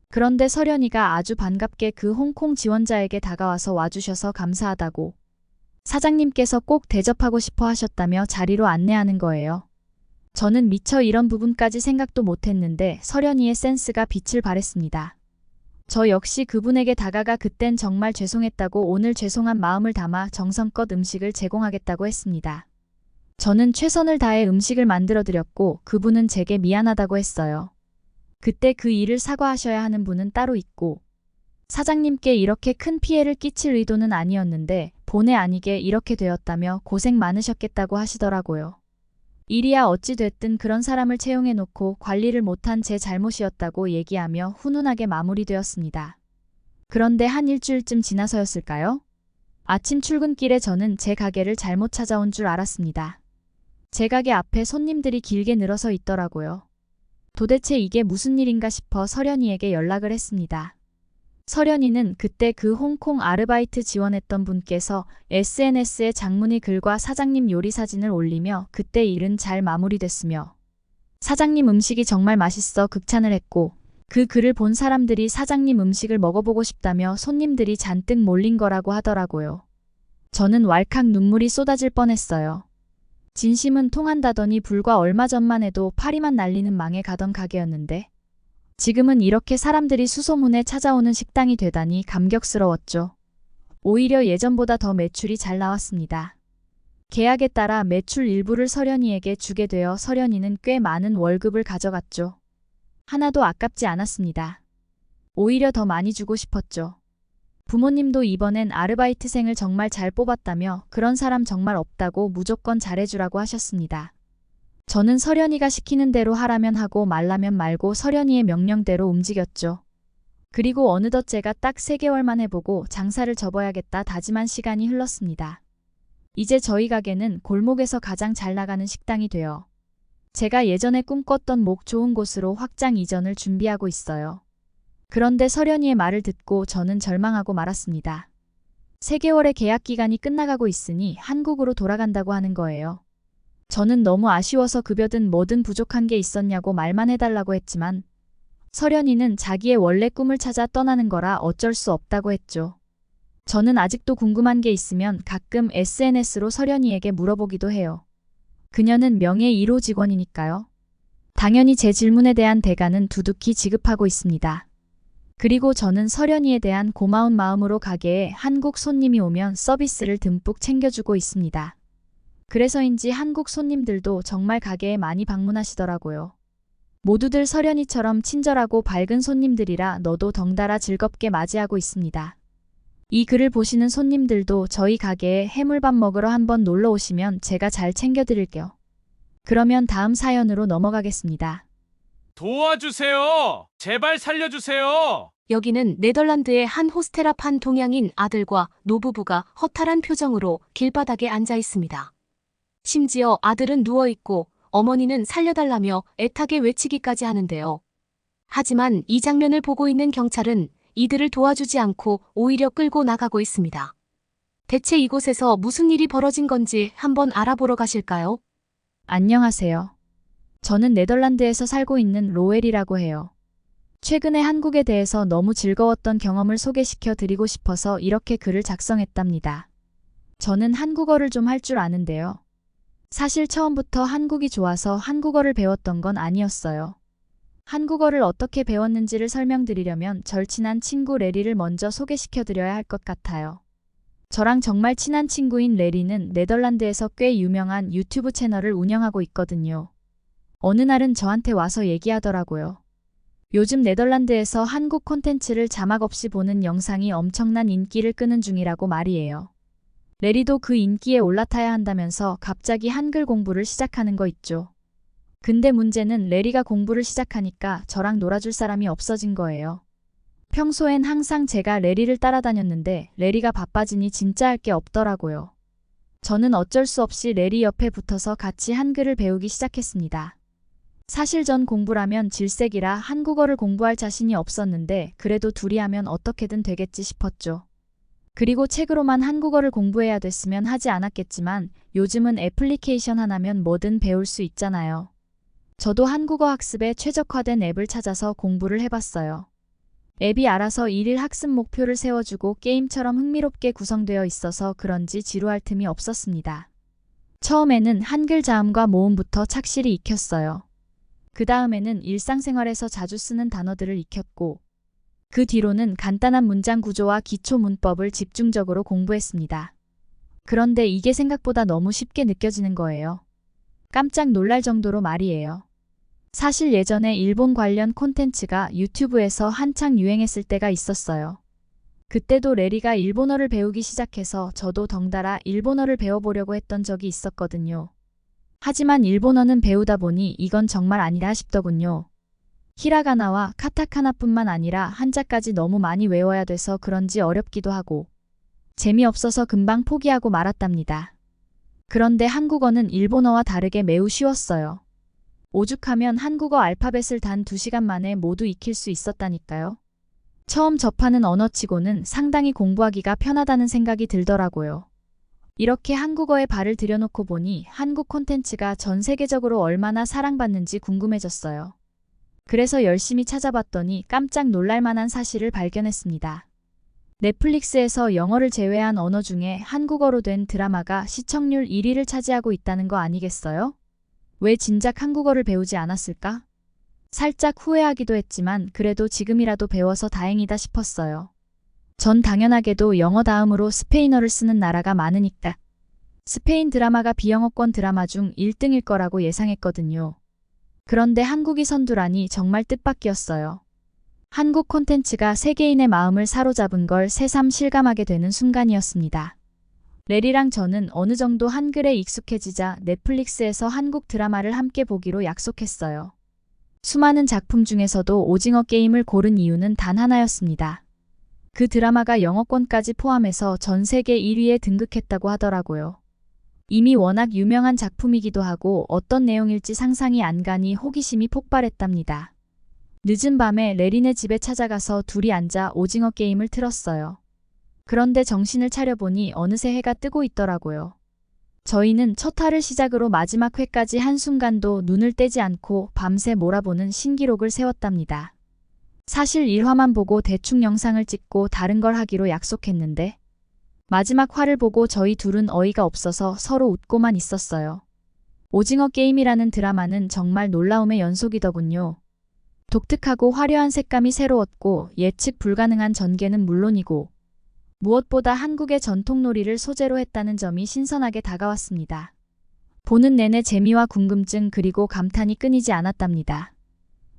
그런데 서련이가 아주 반갑게 그 홍콩 지원자에게 다가와서 와주셔서 감사하다고 사장님께서 꼭 대접하고 싶어 하셨다며 자리로 안내하는 거예요. 저는 미처 이런 부분까지 생각도 못했는데 서련이의 센스가 빛을 발했습니다. 저 역시 그분에게 다가가 그땐 정말 죄송했다고 오늘 죄송한 마음을 담아 정성껏 음식을 제공하겠다고 했습니다. 저는 최선을 다해 음식을 만들어드렸고 그분은 제게 미안하다고 했어요. 그때 그 일을 사과하셔야 하는 분은 따로 있고 사장님께 이렇게 큰 피해를 끼칠 의도는 아니었는데 본의 아니게 이렇게 되었다며 고생 많으셨겠다고 하시더라고요. 일이야 어찌 됐든 그런 사람을 채용해놓고 관리를 못한 제 잘못이었다고 얘기하며 훈훈하게 마무리되었습니다. 그런데 한 일주일쯤 지나서였을까요? 아침 출근길에 저는 제 가게를 잘못 찾아온 줄 알았습니다. 제 가게 앞에 손님들이 길게 늘어서 있더라고요. 도대체 이게 무슨 일인가 싶어 서련이에게 연락을 했습니다. 서련이는 그때 그 홍콩 아르바이트 지원했던 분께서 SNS에 장문의 글과 사장님 요리 사진을 올리며 그때 일은 잘 마무리됐으며 사장님 음식이 정말 맛있어 극찬을 했고 그 글을 본 사람들이 사장님 음식을 먹어보고 싶다며 손님들이 잔뜩 몰린 거라고 하더라고요. 저는 왈칵 눈물이 쏟아질 뻔했어요. 진심은 통한다더니 불과 얼마 전만 해도 파리만 날리는 망에 가던 가게였는데 지금은 이렇게 사람들이 수소문에 찾아오는 식당이 되다니 감격스러웠죠. 오히려 예전보다 더 매출이 잘 나왔습니다. 계약에 따라 매출 일부를 서련이에게 주게 되어 서련이는 꽤 많은 월급을 가져갔죠. 하나도 아깝지 않았습니다. 오히려 더 많이 주고 싶었죠. 부모님도 이번엔 아르바이트생을 정말 잘 뽑았다며 그런 사람 정말 없다고 무조건 잘해주라고 하셨습니다. 저는 서련이가 시키는 대로 하라면 하고 말라면 말고 서련이의 명령대로 움직였죠. 그리고 어느덧 제가 딱 3개월만 해보고 장사를 접어야겠다 다짐한 시간이 흘렀습니다. 이제 저희 가게는 골목에서 가장 잘 나가는 식당이 되어 제가 예전에 꿈꿨던 목 좋은 곳으로 확장 이전을 준비하고 있어요. 그런데 서련이의 말을 듣고 저는 절망하고 말았습니다. 3개월의 계약 기간이 끝나가고 있으니 한국으로 돌아간다고 하는 거예요. 저는 너무 아쉬워서 급여든 뭐든 부족한 게 있었냐고 말만 해달라고 했지만 서련이는 자기의 원래 꿈을 찾아 떠나는 거라 어쩔 수 없다고 했죠. 저는 아직도 궁금한 게 있으면 가끔 SNS로 서련이에게 물어보기도 해요. 그녀는 명예 1호 직원이니까요. 당연히 제 질문에 대한 대가는 두둑히 지급하고 있습니다. 그리고 저는 서련이에 대한 고마운 마음으로 가게에 한국 손님이 오면 서비스를 듬뿍 챙겨주고 있습니다. 그래서인지 한국 손님들도 정말 가게에 많이 방문하시더라고요. 모두들 설현이처럼 친절하고 밝은 손님들이라 너도 덩달아 즐겁게 맞이하고 있습니다. 이 글을 보시는 손님들도 저희 가게에 해물밥 먹으러 한번 놀러 오시면 제가 잘 챙겨드릴게요. 그러면 다음 사연으로 넘어가겠습니다. 도와주세요. 제발 살려주세요. 여기는 네덜란드의 한 호스텔 앞 한 동양인 아들과 노부부가 허탈한 표정으로 길바닥에 앉아 있습니다. 심지어 아들은 누워있고 어머니는 살려달라며 애타게 외치기까지 하는데요. 하지만 이 장면을 보고 있는 경찰은 이들을 도와주지 않고 오히려 끌고 나가고 있습니다. 대체 이곳에서 무슨 일이 벌어진 건지 한번 알아보러 가실까요? 안녕하세요. 저는 네덜란드에서 살고 있는 로엘이라고 해요. 최근에 한국에 대해서 너무 즐거웠던 경험을 소개시켜 드리고 싶어서 이렇게 글을 작성했답니다. 저는 한국어를 좀 할 줄 아는데요. 사실 처음부터 한국이 좋아서 한국어를 배웠던 건 아니었어요. 한국어를 어떻게 배웠는지를 설명드리려면 절친한 친구 레리를 먼저 소개시켜 드려야 할 것 같아요. 저랑 정말 친한 친구인 레리는 네덜란드에서 꽤 유명한 유튜브 채널을 운영하고 있거든요. 어느 날은 저한테 와서 얘기하더라고요. 요즘 네덜란드에서 한국 콘텐츠를 자막 없이 보는 영상이 엄청난 인기를 끄는 중이라고 말이에요. 레리도 그 인기에 올라타야 한다면서 갑자기 한글 공부를 시작하는 거 있죠. 근데 문제는 레리가 공부를 시작하니까 저랑 놀아줄 사람이 없어진 거예요. 평소엔 항상 제가 레리를 따라다녔는데 레리가 바빠지니 진짜 할 게 없더라고요. 저는 어쩔 수 없이 레리 옆에 붙어서 같이 한글을 배우기 시작했습니다. 사실 전 공부라면 질색이라 한국어를 공부할 자신이 없었는데 그래도 둘이 하면 어떻게든 되겠지 싶었죠. 그리고 책으로만 한국어를 공부해야 됐으면 하지 않았겠지만 요즘은 애플리케이션 하나면 뭐든 배울 수 있잖아요. 저도 한국어 학습에 최적화된 앱을 찾아서 공부를 해봤어요. 앱이 알아서 일일 학습 목표를 세워주고 게임처럼 흥미롭게 구성되어 있어서 그런지 지루할 틈이 없었습니다. 처음에는 한글 자음과 모음부터 착실히 익혔어요. 그 다음에는 일상생활에서 자주 쓰는 단어들을 익혔고 그 뒤로는 간단한 문장 구조와 기초 문법을 집중적으로 공부했습니다. 그런데 이게 생각보다 너무 쉽게 느껴지는 거예요. 깜짝 놀랄 정도로 말이에요. 사실 예전에 일본 관련 콘텐츠가 유튜브에서 한창 유행했을 때가 있었어요. 그때도 레리가 일본어를 배우기 시작해서 저도 덩달아 일본어를 배워보려고 했던 적이 있었거든요. 하지만 일본어는 배우다 보니 이건 정말 아니다 싶더군요. 히라가나와 카타카나뿐만 아니라 한자까지 너무 많이 외워야 돼서 그런지 어렵기도 하고 재미없어서 금방 포기하고 말았답니다. 그런데 한국어는 일본어와 다르게 매우 쉬웠어요. 오죽하면 한국어 알파벳을 단 2시간 만에 모두 익힐 수 있었다니까요. 처음 접하는 언어치고는 상당히 공부하기가 편하다는 생각이 들더라고요. 이렇게 한국어에 발을 들여놓고 보니 한국 콘텐츠가 전 세계적으로 얼마나 사랑받는지 궁금해졌어요. 그래서 열심히 찾아봤더니 깜짝 놀랄 만한 사실을 발견했습니다. 넷플릭스에서 영어를 제외한 언어 중에 한국어로 된 드라마가 시청률 1위를 차지하고 있다는 거 아니겠어요? 왜 진작 한국어를 배우지 않았을까? 살짝 후회하기도 했지만 그래도 지금이라도 배워서 다행이다 싶었어요. 전 당연하게도 영어 다음으로 스페인어를 쓰는 나라가 많으니까 스페인 드라마가 비영어권 드라마 중 1등일 거라고 예상했거든요. 그런데 한국이 선두라니 정말 뜻밖이었어요. 한국 콘텐츠가 세계인의 마음을 사로잡은 걸 새삼 실감하게 되는 순간이었습니다. 레리랑 저는 어느 정도 한글에 익숙해지자 넷플릭스에서 한국 드라마를 함께 보기로 약속했어요. 수많은 작품 중에서도 오징어 게임을 고른 이유는 단 하나였습니다. 그 드라마가 영어권까지 포함해서 전 세계 1위에 등극했다고 하더라고요. 이미 워낙 유명한 작품이기도 하고 어떤 내용일지 상상이 안 가니 호기심이 폭발했답니다. 늦은 밤에 레리네 집에 찾아가서 둘이 앉아 오징어 게임을 틀었어요. 그런데 정신을 차려보니 어느새 해가 뜨고 있더라고요. 저희는 첫 화를 시작으로 마지막 회까지 한순간도 눈을 떼지 않고 밤새 몰아보는 신기록을 세웠답니다. 사실 1화만 보고 대충 영상을 찍고 다른 걸 하기로 약속했는데 마지막 화를 보고 저희 둘은 어이가 없어서 서로 웃고만 있었어요. 오징어 게임이라는 드라마는 정말 놀라움의 연속이더군요. 독특하고 화려한 색감이 새로웠고 예측 불가능한 전개는 물론이고 무엇보다 한국의 전통놀이를 소재로 했다는 점이 신선하게 다가왔습니다. 보는 내내 재미와 궁금증 그리고 감탄이 끊이지 않았답니다.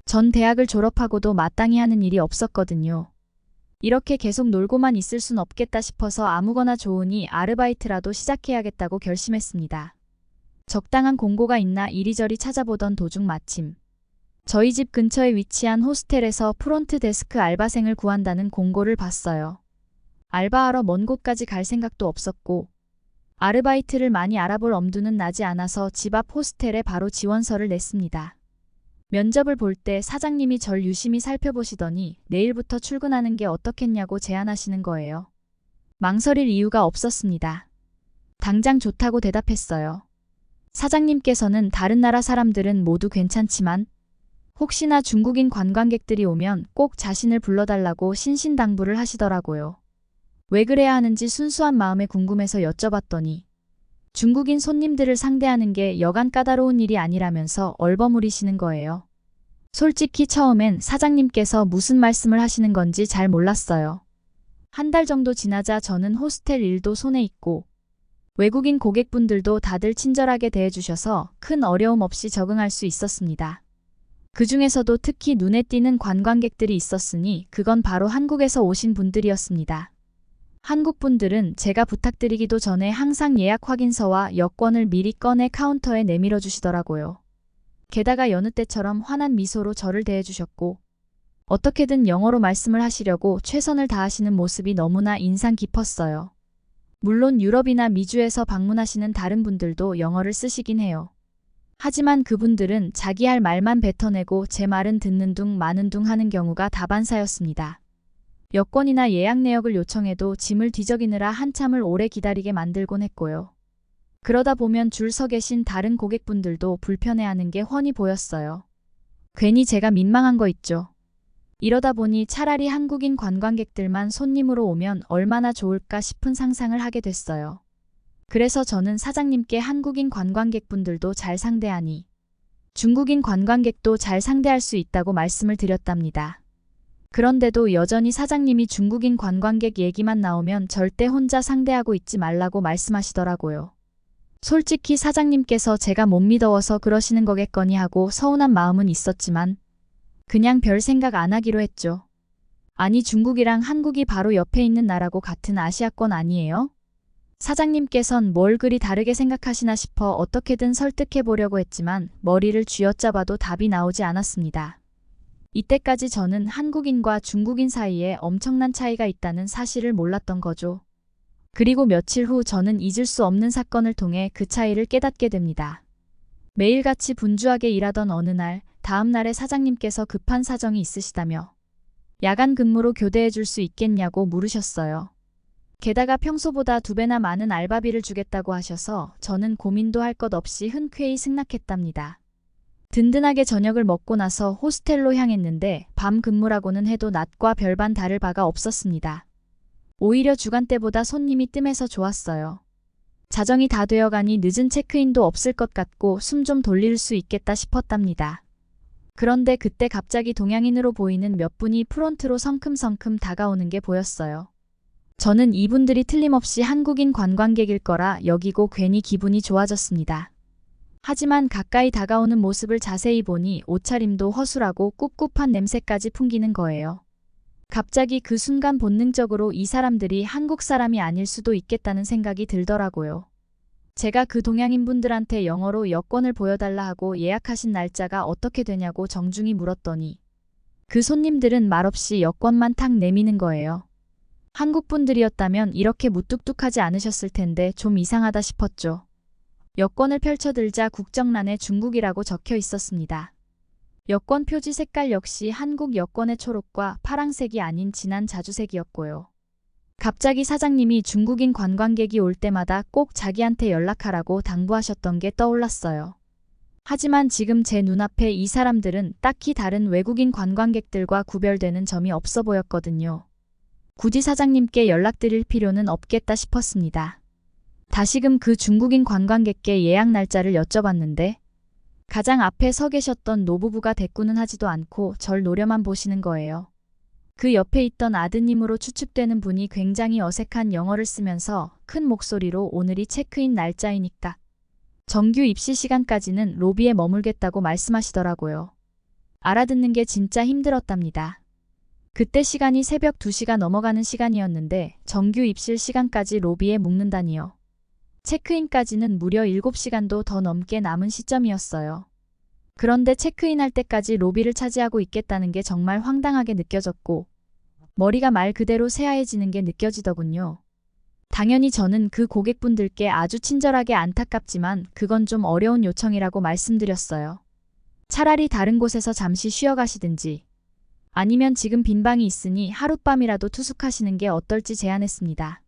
전 대학을 졸업하고도 마땅히 하는 일이 없었거든요. 이렇게 계속 놀고만 있을 순 없겠다 싶어서 아무거나 좋으니 아르바이트라도 시작해야겠다고 결심했습니다. 적당한 공고가 있나 이리저리 찾아보던 도중 마침 저희 집 근처에 위치한 호스텔에서 프론트 데스크 알바생을 구한다는 공고를 봤어요. 알바하러 먼 곳까지 갈 생각도 없었고 아르바이트를 많이 알아볼 엄두는 나지 않아서 집 앞 호스텔에 바로 지원서를 냈습니다. 면접을 볼 때 사장님이 절 유심히 살펴보시더니 내일부터 출근하는 게 어떻겠냐고 제안하시는 거예요. 망설일 이유가 없었습니다. 당장 좋다고 대답했어요. 사장님께서는 다른 나라 사람들은 모두 괜찮지만 혹시나 중국인 관광객들이 오면 꼭 자신을 불러달라고 신신당부를 하시더라고요. 왜 그래야 하는지 순수한 마음에 궁금해서 여쭤봤더니 중국인 손님들을 상대하는 게 여간 까다로운 일이 아니라면서 얼버무리시는 거예요. 솔직히 처음엔 사장님께서 무슨 말씀을 하시는 건지 잘 몰랐어요. 한 달 정도 지나자 저는 호스텔 일도 손에 있고 외국인 고객분들도 다들 친절하게 대해주셔서 큰 어려움 없이 적응할 수 있었습니다. 그 중에서도 특히 눈에 띄는 관광객들이 있었으니 그건 바로 한국에서 오신 분들이었습니다. 한국 분들은 제가 부탁드리기도 전에 항상 예약 확인서와 여권을 미리 꺼내 카운터에 내밀어 주시더라고요. 게다가 여느 때처럼 환한 미소로 저를 대해주셨고 어떻게든 영어로 말씀을 하시려고 최선을 다하시는 모습이 너무나 인상 깊었어요. 물론 유럽이나 미주에서 방문하시는 다른 분들도 영어를 쓰시긴 해요. 하지만 그분들은 자기 할 말만 뱉어내고 제 말은 듣는 둥 마는 둥 하는 경우가 다반사였습니다. 여권이나 예약 내역을 요청해도 짐을 뒤적이느라 한참을 오래 기다리게 만들곤 했고요. 그러다 보면 줄 서 계신 다른 고객분들도 불편해하는 게 훤히 보였어요. 괜히 제가 민망한 거 있죠. 이러다 보니 차라리 한국인 관광객들만 손님으로 오면 얼마나 좋을까 싶은 상상을 하게 됐어요. 그래서 저는 사장님께 한국인 관광객분들도 잘 상대하니 중국인 관광객도 잘 상대할 수 있다고 말씀을 드렸답니다. 그런데도 여전히 사장님이 중국인 관광객 얘기만 나오면 절대 혼자 상대하고 있지 말라고 말씀하시더라고요. 솔직히 사장님께서 제가 못 믿어워서 그러시는 거겠거니 하고 서운한 마음은 있었지만 그냥 별 생각 안 하기로 했죠. 아니 중국이랑 한국이 바로 옆에 있는 나라고 같은 아시아권 아니에요? 사장님께선 뭘 그리 다르게 생각하시나 싶어 어떻게든 설득해 보려고 했지만 머리를 쥐어짜봐도 답이 나오지 않았습니다. 이때까지 저는 한국인과 중국인 사이에 엄청난 차이가 있다는 사실을 몰랐던 거죠. 그리고 며칠 후 저는 잊을 수 없는 사건을 통해 그 차이를 깨닫게 됩니다. 매일같이 분주하게 일하던 어느 날, 다음 날에 사장님께서 급한 사정이 있으시다며 야간 근무로 교대해 줄 수 있겠냐고 물으셨어요. 게다가 평소보다 2배나 많은 알바비를 주겠다고 하셔서 저는 고민도 할 것 없이 흔쾌히 승낙했답니다. 든든하게 저녁을 먹고 나서 호스텔로 향했는데 밤 근무라고는 해도 낮과 별반 다를 바가 없었습니다. 오히려 주간 때보다 손님이 뜸해서 좋았어요. 자정이 다 되어가니 늦은 체크인도 없을 것 같고 숨 좀 돌릴 수 있겠다 싶었답니다. 그런데 그때 갑자기 동양인으로 보이는 몇 분이 프론트로 성큼성큼 다가오는 게 보였어요. 저는 이분들이 틀림없이 한국인 관광객일 거라 여기고 괜히 기분이 좋아졌습니다. 하지만 가까이 다가오는 모습을 자세히 보니 옷차림도 허술하고 꿉꿉한 냄새까지 풍기는 거예요. 갑자기 그 순간 본능적으로 이 사람들이 한국 사람이 아닐 수도 있겠다는 생각이 들더라고요. 제가 그 동양인 분들한테 영어로 여권을 보여달라 하고 예약하신 날짜가 어떻게 되냐고 정중히 물었더니 그 손님들은 말없이 여권만 탁 내미는 거예요. 한국 분들이었다면 이렇게 무뚝뚝하지 않으셨을 텐데 좀 이상하다 싶었죠. 여권을 펼쳐들자 국정란에 중국이라고 적혀 있었습니다. 여권 표지 색깔 역시 한국 여권의 초록과 파랑색이 아닌 진한 자주색이었고요. 갑자기 사장님이 중국인 관광객이 올 때마다 꼭 자기한테 연락하라고 당부하셨던 게 떠올랐어요. 하지만 지금 제 눈앞에 이 사람들은 딱히 다른 외국인 관광객들과 구별되는 점이 없어 보였거든요. 굳이 사장님께 연락드릴 필요는 없겠다 싶었습니다. 다시금 그 중국인 관광객께 예약 날짜를 여쭤봤는데 가장 앞에 서 계셨던 노부부가 대꾸는 하지도 않고 절 노려만 보시는 거예요. 그 옆에 있던 아드님으로 추측되는 분이 굉장히 어색한 영어를 쓰면서 큰 목소리로 오늘이 체크인 날짜이니까 정규 입시 시간까지는 로비에 머물겠다고 말씀하시더라고요. 알아듣는 게 진짜 힘들었답니다. 그때 시간이 새벽 2시가 넘어가는 시간이었는데 정규 입실 시간까지 로비에 묵는다니요. 체크인까지는 무려 7시간도 더 넘게 남은 시점이었어요. 그런데 체크인할 때까지 로비를 차지하고 있겠다는 게 정말 황당하게 느껴졌고 머리가 말 그대로 새하얘지는 게 느껴지더군요. 당연히 저는 그 고객분들께 아주 친절하게 안타깝지만 그건 좀 어려운 요청이라고 말씀드렸어요. 차라리 다른 곳에서 잠시 쉬어가시든지 아니면 지금 빈 방이 있으니 하룻밤이라도 투숙하시는 게 어떨지 제안했습니다.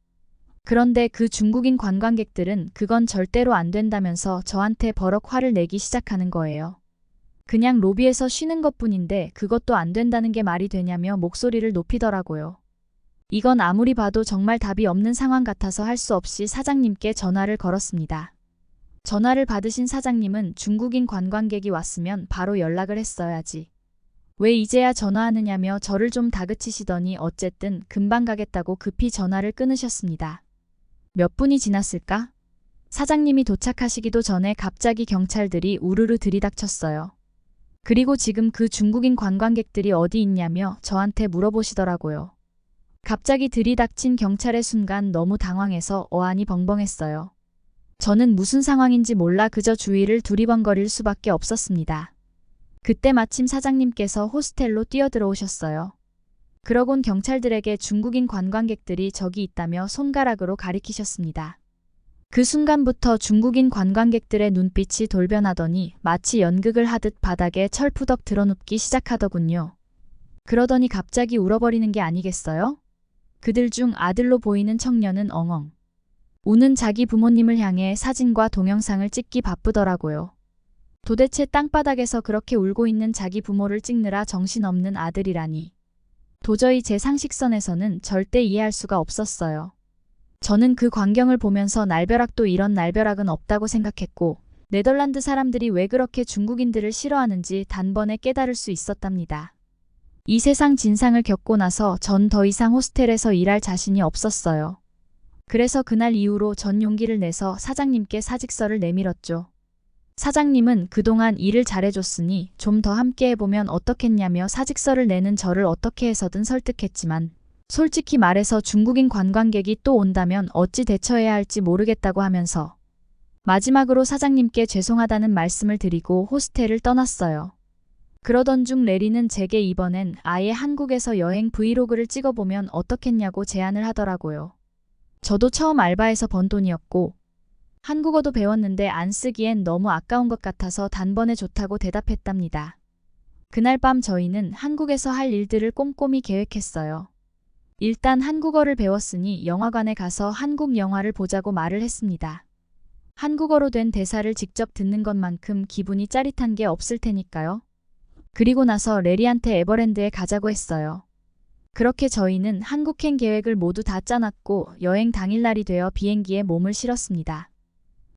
그런데 그 중국인 관광객들은 그건 절대로 안 된다면서 저한테 버럭 화를 내기 시작하는 거예요. 그냥 로비에서 쉬는 것뿐인데 그것도 안 된다는 게 말이 되냐며 목소리를 높이더라고요. 이건 아무리 봐도 정말 답이 없는 상황 같아서 할 수 없이 사장님께 전화를 걸었습니다. 전화를 받으신 사장님은 중국인 관광객이 왔으면 바로 연락을 했어야지. 왜 이제야 전화하느냐며 저를 좀 다그치시더니 어쨌든 금방 가겠다고 급히 전화를 끊으셨습니다. 몇 분이 지났을까? 사장님이 도착하시기도 전에 갑자기 경찰들이 우르르 들이닥쳤어요. 그리고 지금 그 중국인 관광객들이 어디 있냐며 저한테 물어보시더라고요. 갑자기 들이닥친 경찰의 순간 너무 당황해서 어안이 벙벙했어요. 저는 무슨 상황인지 몰라 그저 주위를 두리번거릴 수밖에 없었습니다. 그때 마침 사장님께서 호스텔로 뛰어들어오셨어요. 그러곤 경찰들에게 중국인 관광객들이 저기 있다며 손가락으로 가리키셨습니다. 그 순간부터 중국인 관광객들의 눈빛이 돌변하더니 마치 연극을 하듯 바닥에 철푸덕 드러눕기 시작하더군요. 그러더니 갑자기 울어버리는 게 아니겠어요? 그들 중 아들로 보이는 청년은 엉엉 우는 자기 부모님을 향해 사진과 동영상을 찍기 바쁘더라고요. 도대체 땅바닥에서 그렇게 울고 있는 자기 부모를 찍느라 정신없는 아들이라니. 도저히 제 상식선에서는 절대 이해할 수가 없었어요. 저는 그 광경을 보면서 날벼락도 이런 날벼락은 없다고 생각했고 네덜란드 사람들이 왜 그렇게 중국인들을 싫어하는지 단번에 깨달을 수 있었답니다. 이 세상 진상을 겪고 나서 전 더 이상 호스텔에서 일할 자신이 없었어요. 그래서 그날 이후로 전 용기를 내서 사장님께 사직서를 내밀었죠. 사장님은 그동안 일을 잘해줬으니 좀 더 함께 해보면 어떻겠냐며 사직서를 내는 저를 어떻게 해서든 설득했지만 솔직히 말해서 중국인 관광객이 또 온다면 어찌 대처해야 할지 모르겠다고 하면서 마지막으로 사장님께 죄송하다는 말씀을 드리고 호스텔을 떠났어요. 그러던 중 레리는 제게 이번엔 아예 한국에서 여행 브이로그를 찍어보면 어떻겠냐고 제안을 하더라고요. 저도 처음 알바해서 번 돈이었고 한국어도 배웠는데 안 쓰기엔 너무 아까운 것 같아서 단번에 좋다고 대답했답니다. 그날 밤 저희는 한국에서 할 일들을 꼼꼼히 계획했어요. 일단 한국어를 배웠으니 영화관에 가서 한국 영화를 보자고 말을 했습니다. 한국어로 된 대사를 직접 듣는 것만큼 기분이 짜릿한 게 없을 테니까요. 그리고 나서 레리한테 에버랜드에 가자고 했어요. 그렇게 저희는 한국행 계획을 모두 다 짜놨고 여행 당일날이 되어 비행기에 몸을 실었습니다.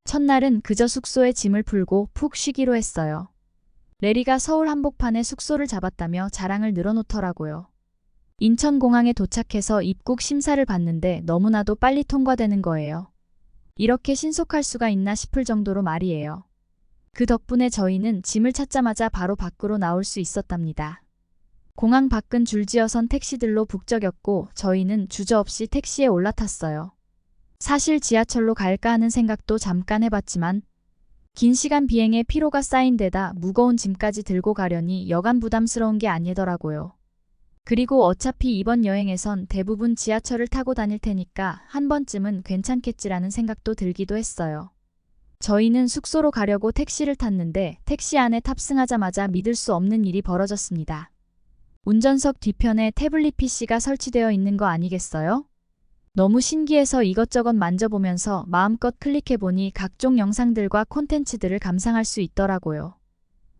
첫날은 그저 숙소에 짐을 풀고 푹 쉬기로 했어요. 레리가 서울 한복판에 숙소를 잡았다며 자랑을 늘어놓더라고요. 인천공항에 도착해서 입국 심사를 받는데 너무나도 빨리 통과되는 거예요. 이렇게 신속할 수가 있나 싶을 정도로 말이에요. 그 덕분에 저희는 짐을 찾자마자 바로 밖으로 나올 수 있었답니다. 공항 밖은 줄지어선 택시들로 북적였고 저희는 주저없이 택시에 올라탔어요. 사실 지하철로 갈까 하는 생각도 잠깐 해봤지만 긴 시간 비행에 피로가 쌓인 데다 무거운 짐까지 들고 가려니 여간 부담스러운 게 아니더라고요. 그리고 어차피 이번 여행에선 대부분 지하철을 타고 다닐 테니까 한 번쯤은 괜찮겠지라는 생각도 들기도 했어요. 저희는 숙소로 가려고 택시를 탔는데 택시 안에 탑승하자마자 믿을 수 없는 일이 벌어졌습니다. 운전석 뒤편에 태블릿 PC가 설치되어 있는 거 아니겠어요? 너무 신기해서 이것저것 만져보면서 마음껏 클릭해보니 각종 영상들과 콘텐츠들을 감상할 수 있더라고요.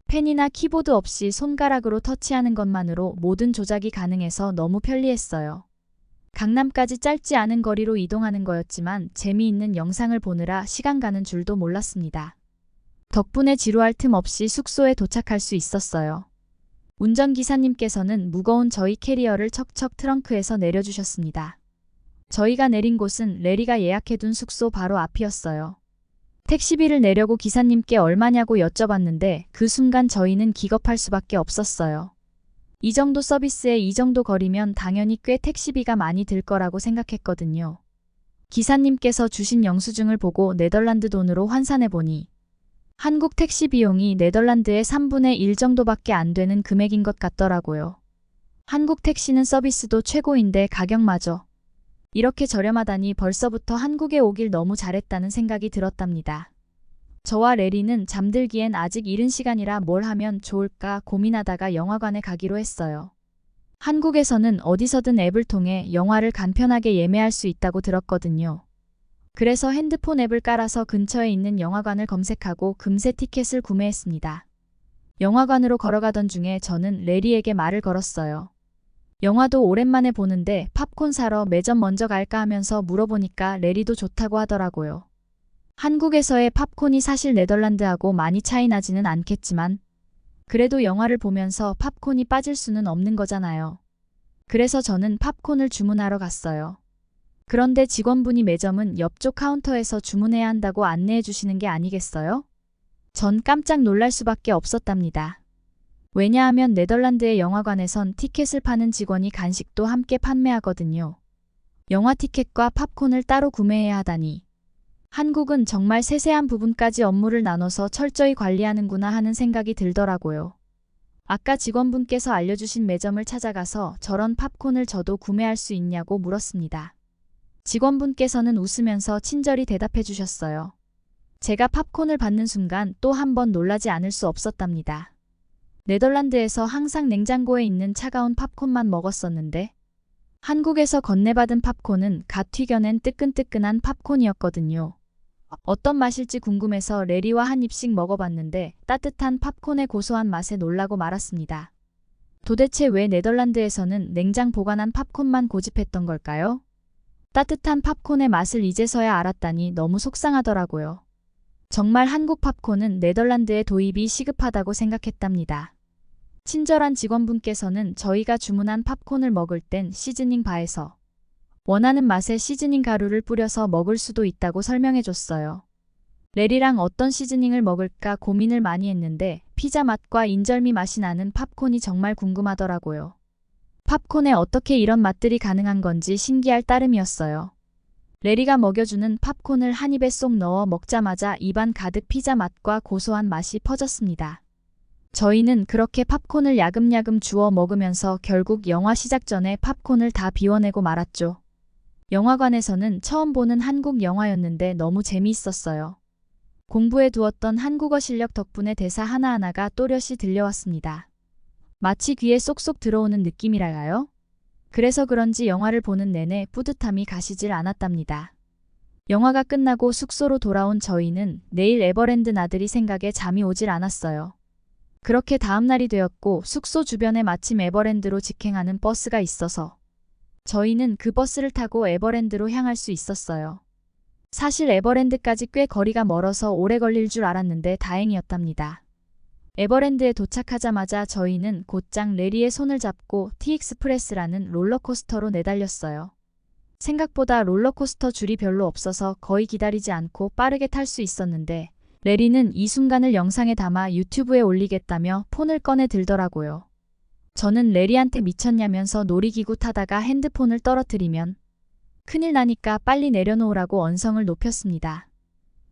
펜이나 키보드 없이 손가락으로 터치하는 것만으로 모든 조작이 가능해서 너무 편리했어요. 강남까지 짧지 않은 거리로 이동하는 거였지만 재미있는 영상을 보느라 시간 가는 줄도 몰랐습니다. 덕분에 지루할 틈 없이 숙소에 도착할 수 있었어요. 운전기사님께서는 무거운 저희 캐리어를 척척 트렁크에서 내려주셨습니다. 저희가 내린 곳은 레리가 예약해둔 숙소 바로 앞이었어요. 택시비를 내려고 기사님께 얼마냐고 여쭤봤는데 그 순간 저희는 기겁할 수밖에 없었어요. 이 정도 서비스에 이 정도 거리면 당연히 꽤 택시비가 많이 들 거라고 생각했거든요. 기사님께서 주신 영수증을 보고 네덜란드 돈으로 환산해보니 한국 택시 비용이 네덜란드의 3분의 1 정도밖에 안 되는 금액인 것 같더라고요. 한국 택시는 서비스도 최고인데 가격마저 이렇게 저렴하다니 벌써부터 한국에 오길 너무 잘했다는 생각이 들었답니다. 저와 레리는 잠들기엔 아직 이른 시간이라 뭘 하면 좋을까 고민하다가 영화관에 가기로 했어요. 한국에서는 어디서든 앱을 통해 영화를 간편하게 예매할 수 있다고 들었거든요. 그래서 핸드폰 앱을 깔아서 근처에 있는 영화관을 검색하고 금세 티켓을 구매했습니다. 영화관으로 걸어가던 중에 저는 레리에게 말을 걸었어요. 영화도 오랜만에 보는데 팝콘 사러 매점 먼저 갈까 하면서 물어보니까 레리도 좋다고 하더라고요. 한국에서의 팝콘이 사실 네덜란드하고 많이 차이 나지는 않겠지만 그래도 영화를 보면서 팝콘이 빠질 수는 없는 거잖아요. 그래서 저는 팝콘을 주문하러 갔어요. 그런데 직원분이 매점은 옆쪽 카운터에서 주문해야 한다고 안내해 주시는 게 아니겠어요? 전 깜짝 놀랄 수밖에 없었답니다. 왜냐하면 네덜란드의 영화관에선 티켓을 파는 직원이 간식도 함께 판매하거든요. 영화 티켓과 팝콘을 따로 구매해야 하다니. 한국은 정말 세세한 부분까지 업무를 나눠서 철저히 관리하는구나 하는 생각이 들더라고요. 아까 직원분께서 알려주신 매점을 찾아가서 저런 팝콘을 저도 구매할 수 있냐고 물었습니다. 직원분께서는 웃으면서 친절히 대답해 주셨어요. 제가 팝콘을 받는 순간 또 한 번 놀라지 않을 수 없었답니다. 네덜란드에서 항상 냉장고에 있는 차가운 팝콘만 먹었었는데 한국에서 건네받은 팝콘은 갓 튀겨낸 뜨끈뜨끈한 팝콘이었거든요. 어떤 맛일지 궁금해서 레리와 한 입씩 먹어봤는데 따뜻한 팝콘의 고소한 맛에 놀라고 말았습니다. 도대체 왜 네덜란드에서는 냉장 보관한 팝콘만 고집했던 걸까요? 따뜻한 팝콘의 맛을 이제서야 알았다니 너무 속상하더라고요. 정말 한국 팝콘은 네덜란드의 도입이 시급하다고 생각했답니다. 친절한 직원분께서는 저희가 주문한 팝콘을 먹을 땐 시즈닝 바에서 원하는 맛의 시즈닝 가루를 뿌려서 먹을 수도 있다고 설명해 줬어요. 레리랑 어떤 시즈닝을 먹을까 고민을 많이 했는데 피자 맛과 인절미 맛이 나는 팝콘이 정말 궁금하더라고요. 팝콘에 어떻게 이런 맛들이 가능한 건지 신기할 따름이었어요. 레리가 먹여주는 팝콘을 한 입에 쏙 넣어 먹자마자 입안 가득 피자 맛과 고소한 맛이 퍼졌습니다. 저희는 그렇게 팝콘을 야금야금 주워 먹으면서 결국 영화 시작 전에 팝콘을 다 비워내고 말았죠. 영화관에서는 처음 보는 한국 영화였는데 너무 재미있었어요. 공부해 두었던 한국어 실력 덕분에 대사 하나하나가 또렷이 들려왔습니다. 마치 귀에 쏙쏙 들어오는 느낌이랄까요? 그래서 그런지 영화를 보는 내내 뿌듯함이 가시질 않았답니다. 영화가 끝나고 숙소로 돌아온 저희는 내일 에버랜드 나들이 생각에 잠이 오질 않았어요. 그렇게 다음날이 되었고 숙소 주변에 마침 에버랜드로 직행하는 버스가 있어서 저희는 그 버스를 타고 에버랜드로 향할 수 있었어요. 사실 에버랜드까지 꽤 거리가 멀어서 오래 걸릴 줄 알았는데 다행이었답니다. 에버랜드에 도착하자마자 저희는 곧장 레리의 손을 잡고 티익스프레스라는 롤러코스터로 내달렸어요. 생각보다 롤러코스터 줄이 별로 없어서 거의 기다리지 않고 빠르게 탈 수 있었는데 레리는 이 순간을 영상에 담아 유튜브에 올리겠다며 폰을 꺼내 들더라고요. 저는 레리한테 미쳤냐면서 놀이기구 타다가 핸드폰을 떨어뜨리면 큰일 나니까 빨리 내려놓으라고 언성을 높였습니다.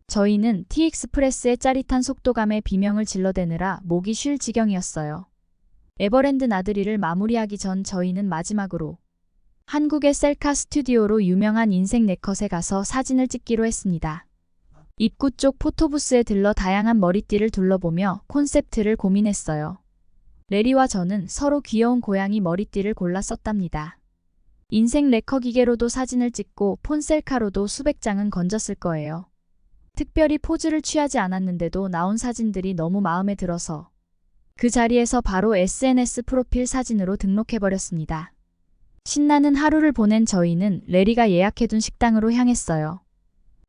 저희는 티익스프레스의 짜릿한 속도감에 비명을 질러대느라 목이 쉴 지경이었어요. 에버랜드 나들이를 마무리하기 전 저희는 마지막으로 한국의 셀카 스튜디오로 유명한 인생 네컷에 가서 사진을 찍기로 했습니다. 입구 쪽 포토부스에 들러 다양한 머리띠를 둘러보며 콘셉트를 고민했어요. 레리와 저는 서로 귀여운 고양이 머리띠를 골라 썼답니다. 인생 레커 기계로도 사진을 찍고 폰 셀카로도 수백 장은 건졌을 거예요. 특별히 포즈를 취하지 않았는데도 나온 사진들이 너무 마음에 들어서 그 자리에서 바로 SNS 프로필 사진으로 등록해버렸습니다. 신나는 하루를 보낸 저희는 레리가 예약해둔 식당으로 향했어요.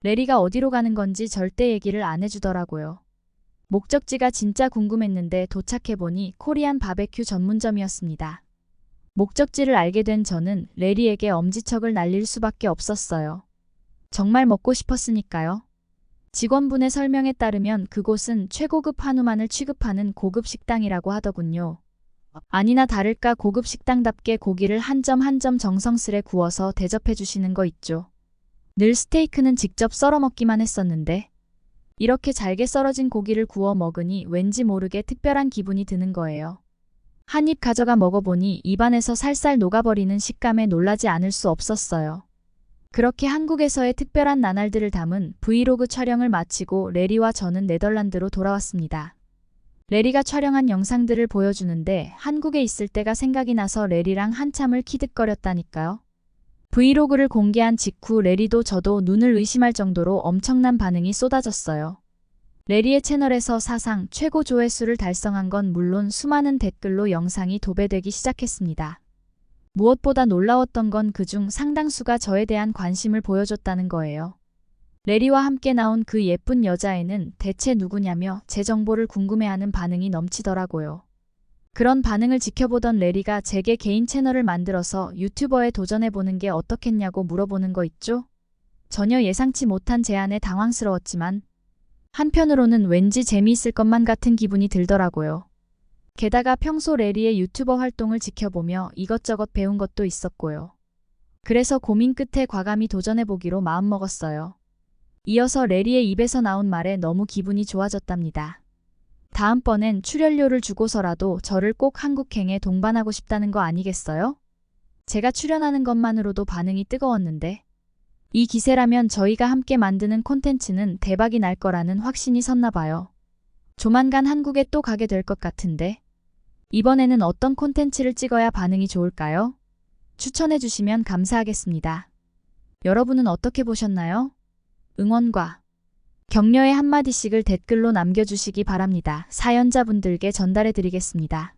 레리가 어디로 가는 건지 절대 얘기를 안 해주더라고요. 목적지가 진짜 궁금했는데 도착해보니 코리안 바베큐 전문점이었습니다. 목적지를 알게 된 저는 레리에게 엄지척을 날릴 수밖에 없었어요. 정말 먹고 싶었으니까요. 직원분의 설명에 따르면 그곳은 최고급 한우만을 취급하는 고급 식당이라고 하더군요. 아니나 다를까 고급 식당답게 고기를 한 점 한 점 정성스레 구워서 대접해 주시는 거 있죠. 늘 스테이크는 직접 썰어 먹기만 했었는데 이렇게 잘게 썰어진 고기를 구워 먹으니 왠지 모르게 특별한 기분이 드는 거예요. 한 입 가져가 먹어보니 입안에서 살살 녹아버리는 식감에 놀라지 않을 수 없었어요. 그렇게 한국에서의 특별한 나날들을 담은 브이로그 촬영을 마치고 레리와 저는 네덜란드로 돌아왔습니다. 레리가 촬영한 영상들을 보여주는데 한국에 있을 때가 생각이 나서 레리랑 한참을 키득거렸다니까요. 브이로그를 공개한 직후 레리도 저도 눈을 의심할 정도로 엄청난 반응이 쏟아졌어요. 레리의 채널에서 사상 최고 조회수를 달성한 건 물론 수많은 댓글로 영상이 도배되기 시작했습니다. 무엇보다 놀라웠던 건 그중 상당수가 저에 대한 관심을 보여줬다는 거예요. 레리와 함께 나온 그 예쁜 여자애는 대체 누구냐며 제 정보를 궁금해하는 반응이 넘치더라고요. 그런 반응을 지켜보던 레리가 제게 개인 채널을 만들어서 유튜버에 도전해보는 게 어떻겠냐고 물어보는 거 있죠? 전혀 예상치 못한 제안에 당황스러웠지만 한편으로는 왠지 재미있을 것만 같은 기분이 들더라고요. 게다가 평소 레리의 유튜버 활동을 지켜보며 이것저것 배운 것도 있었고요. 그래서 고민 끝에 과감히 도전해보기로 마음먹었어요. 이어서 레리의 입에서 나온 말에 너무 기분이 좋아졌답니다. 다음번엔 출연료를 주고서라도 저를 꼭 한국행에 동반하고 싶다는 거 아니겠어요? 제가 출연하는 것만으로도 반응이 뜨거웠는데 이 기세라면 저희가 함께 만드는 콘텐츠는 대박이 날 거라는 확신이 섰나 봐요. 조만간 한국에 또 가게 될 것 같은데 이번에는 어떤 콘텐츠를 찍어야 반응이 좋을까요? 추천해 주시면 감사하겠습니다. 여러분은 어떻게 보셨나요? 응원과 격려의 한마디씩을 댓글로 남겨주시기 바랍니다. 사연자분들께 전달해 드리겠습니다.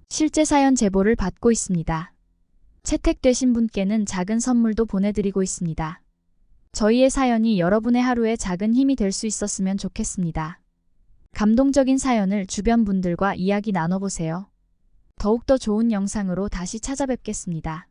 실제 사연 제보를 받고 있습니다. 채택되신 분께는 작은 선물도 보내드리고 있습니다. 저희의 사연이 여러분의 하루에 작은 힘이 될 수 있었으면 좋겠습니다. 감동적인 사연을 주변 분들과 이야기 나눠보세요. 더욱더 좋은 영상으로 다시 찾아뵙겠습니다.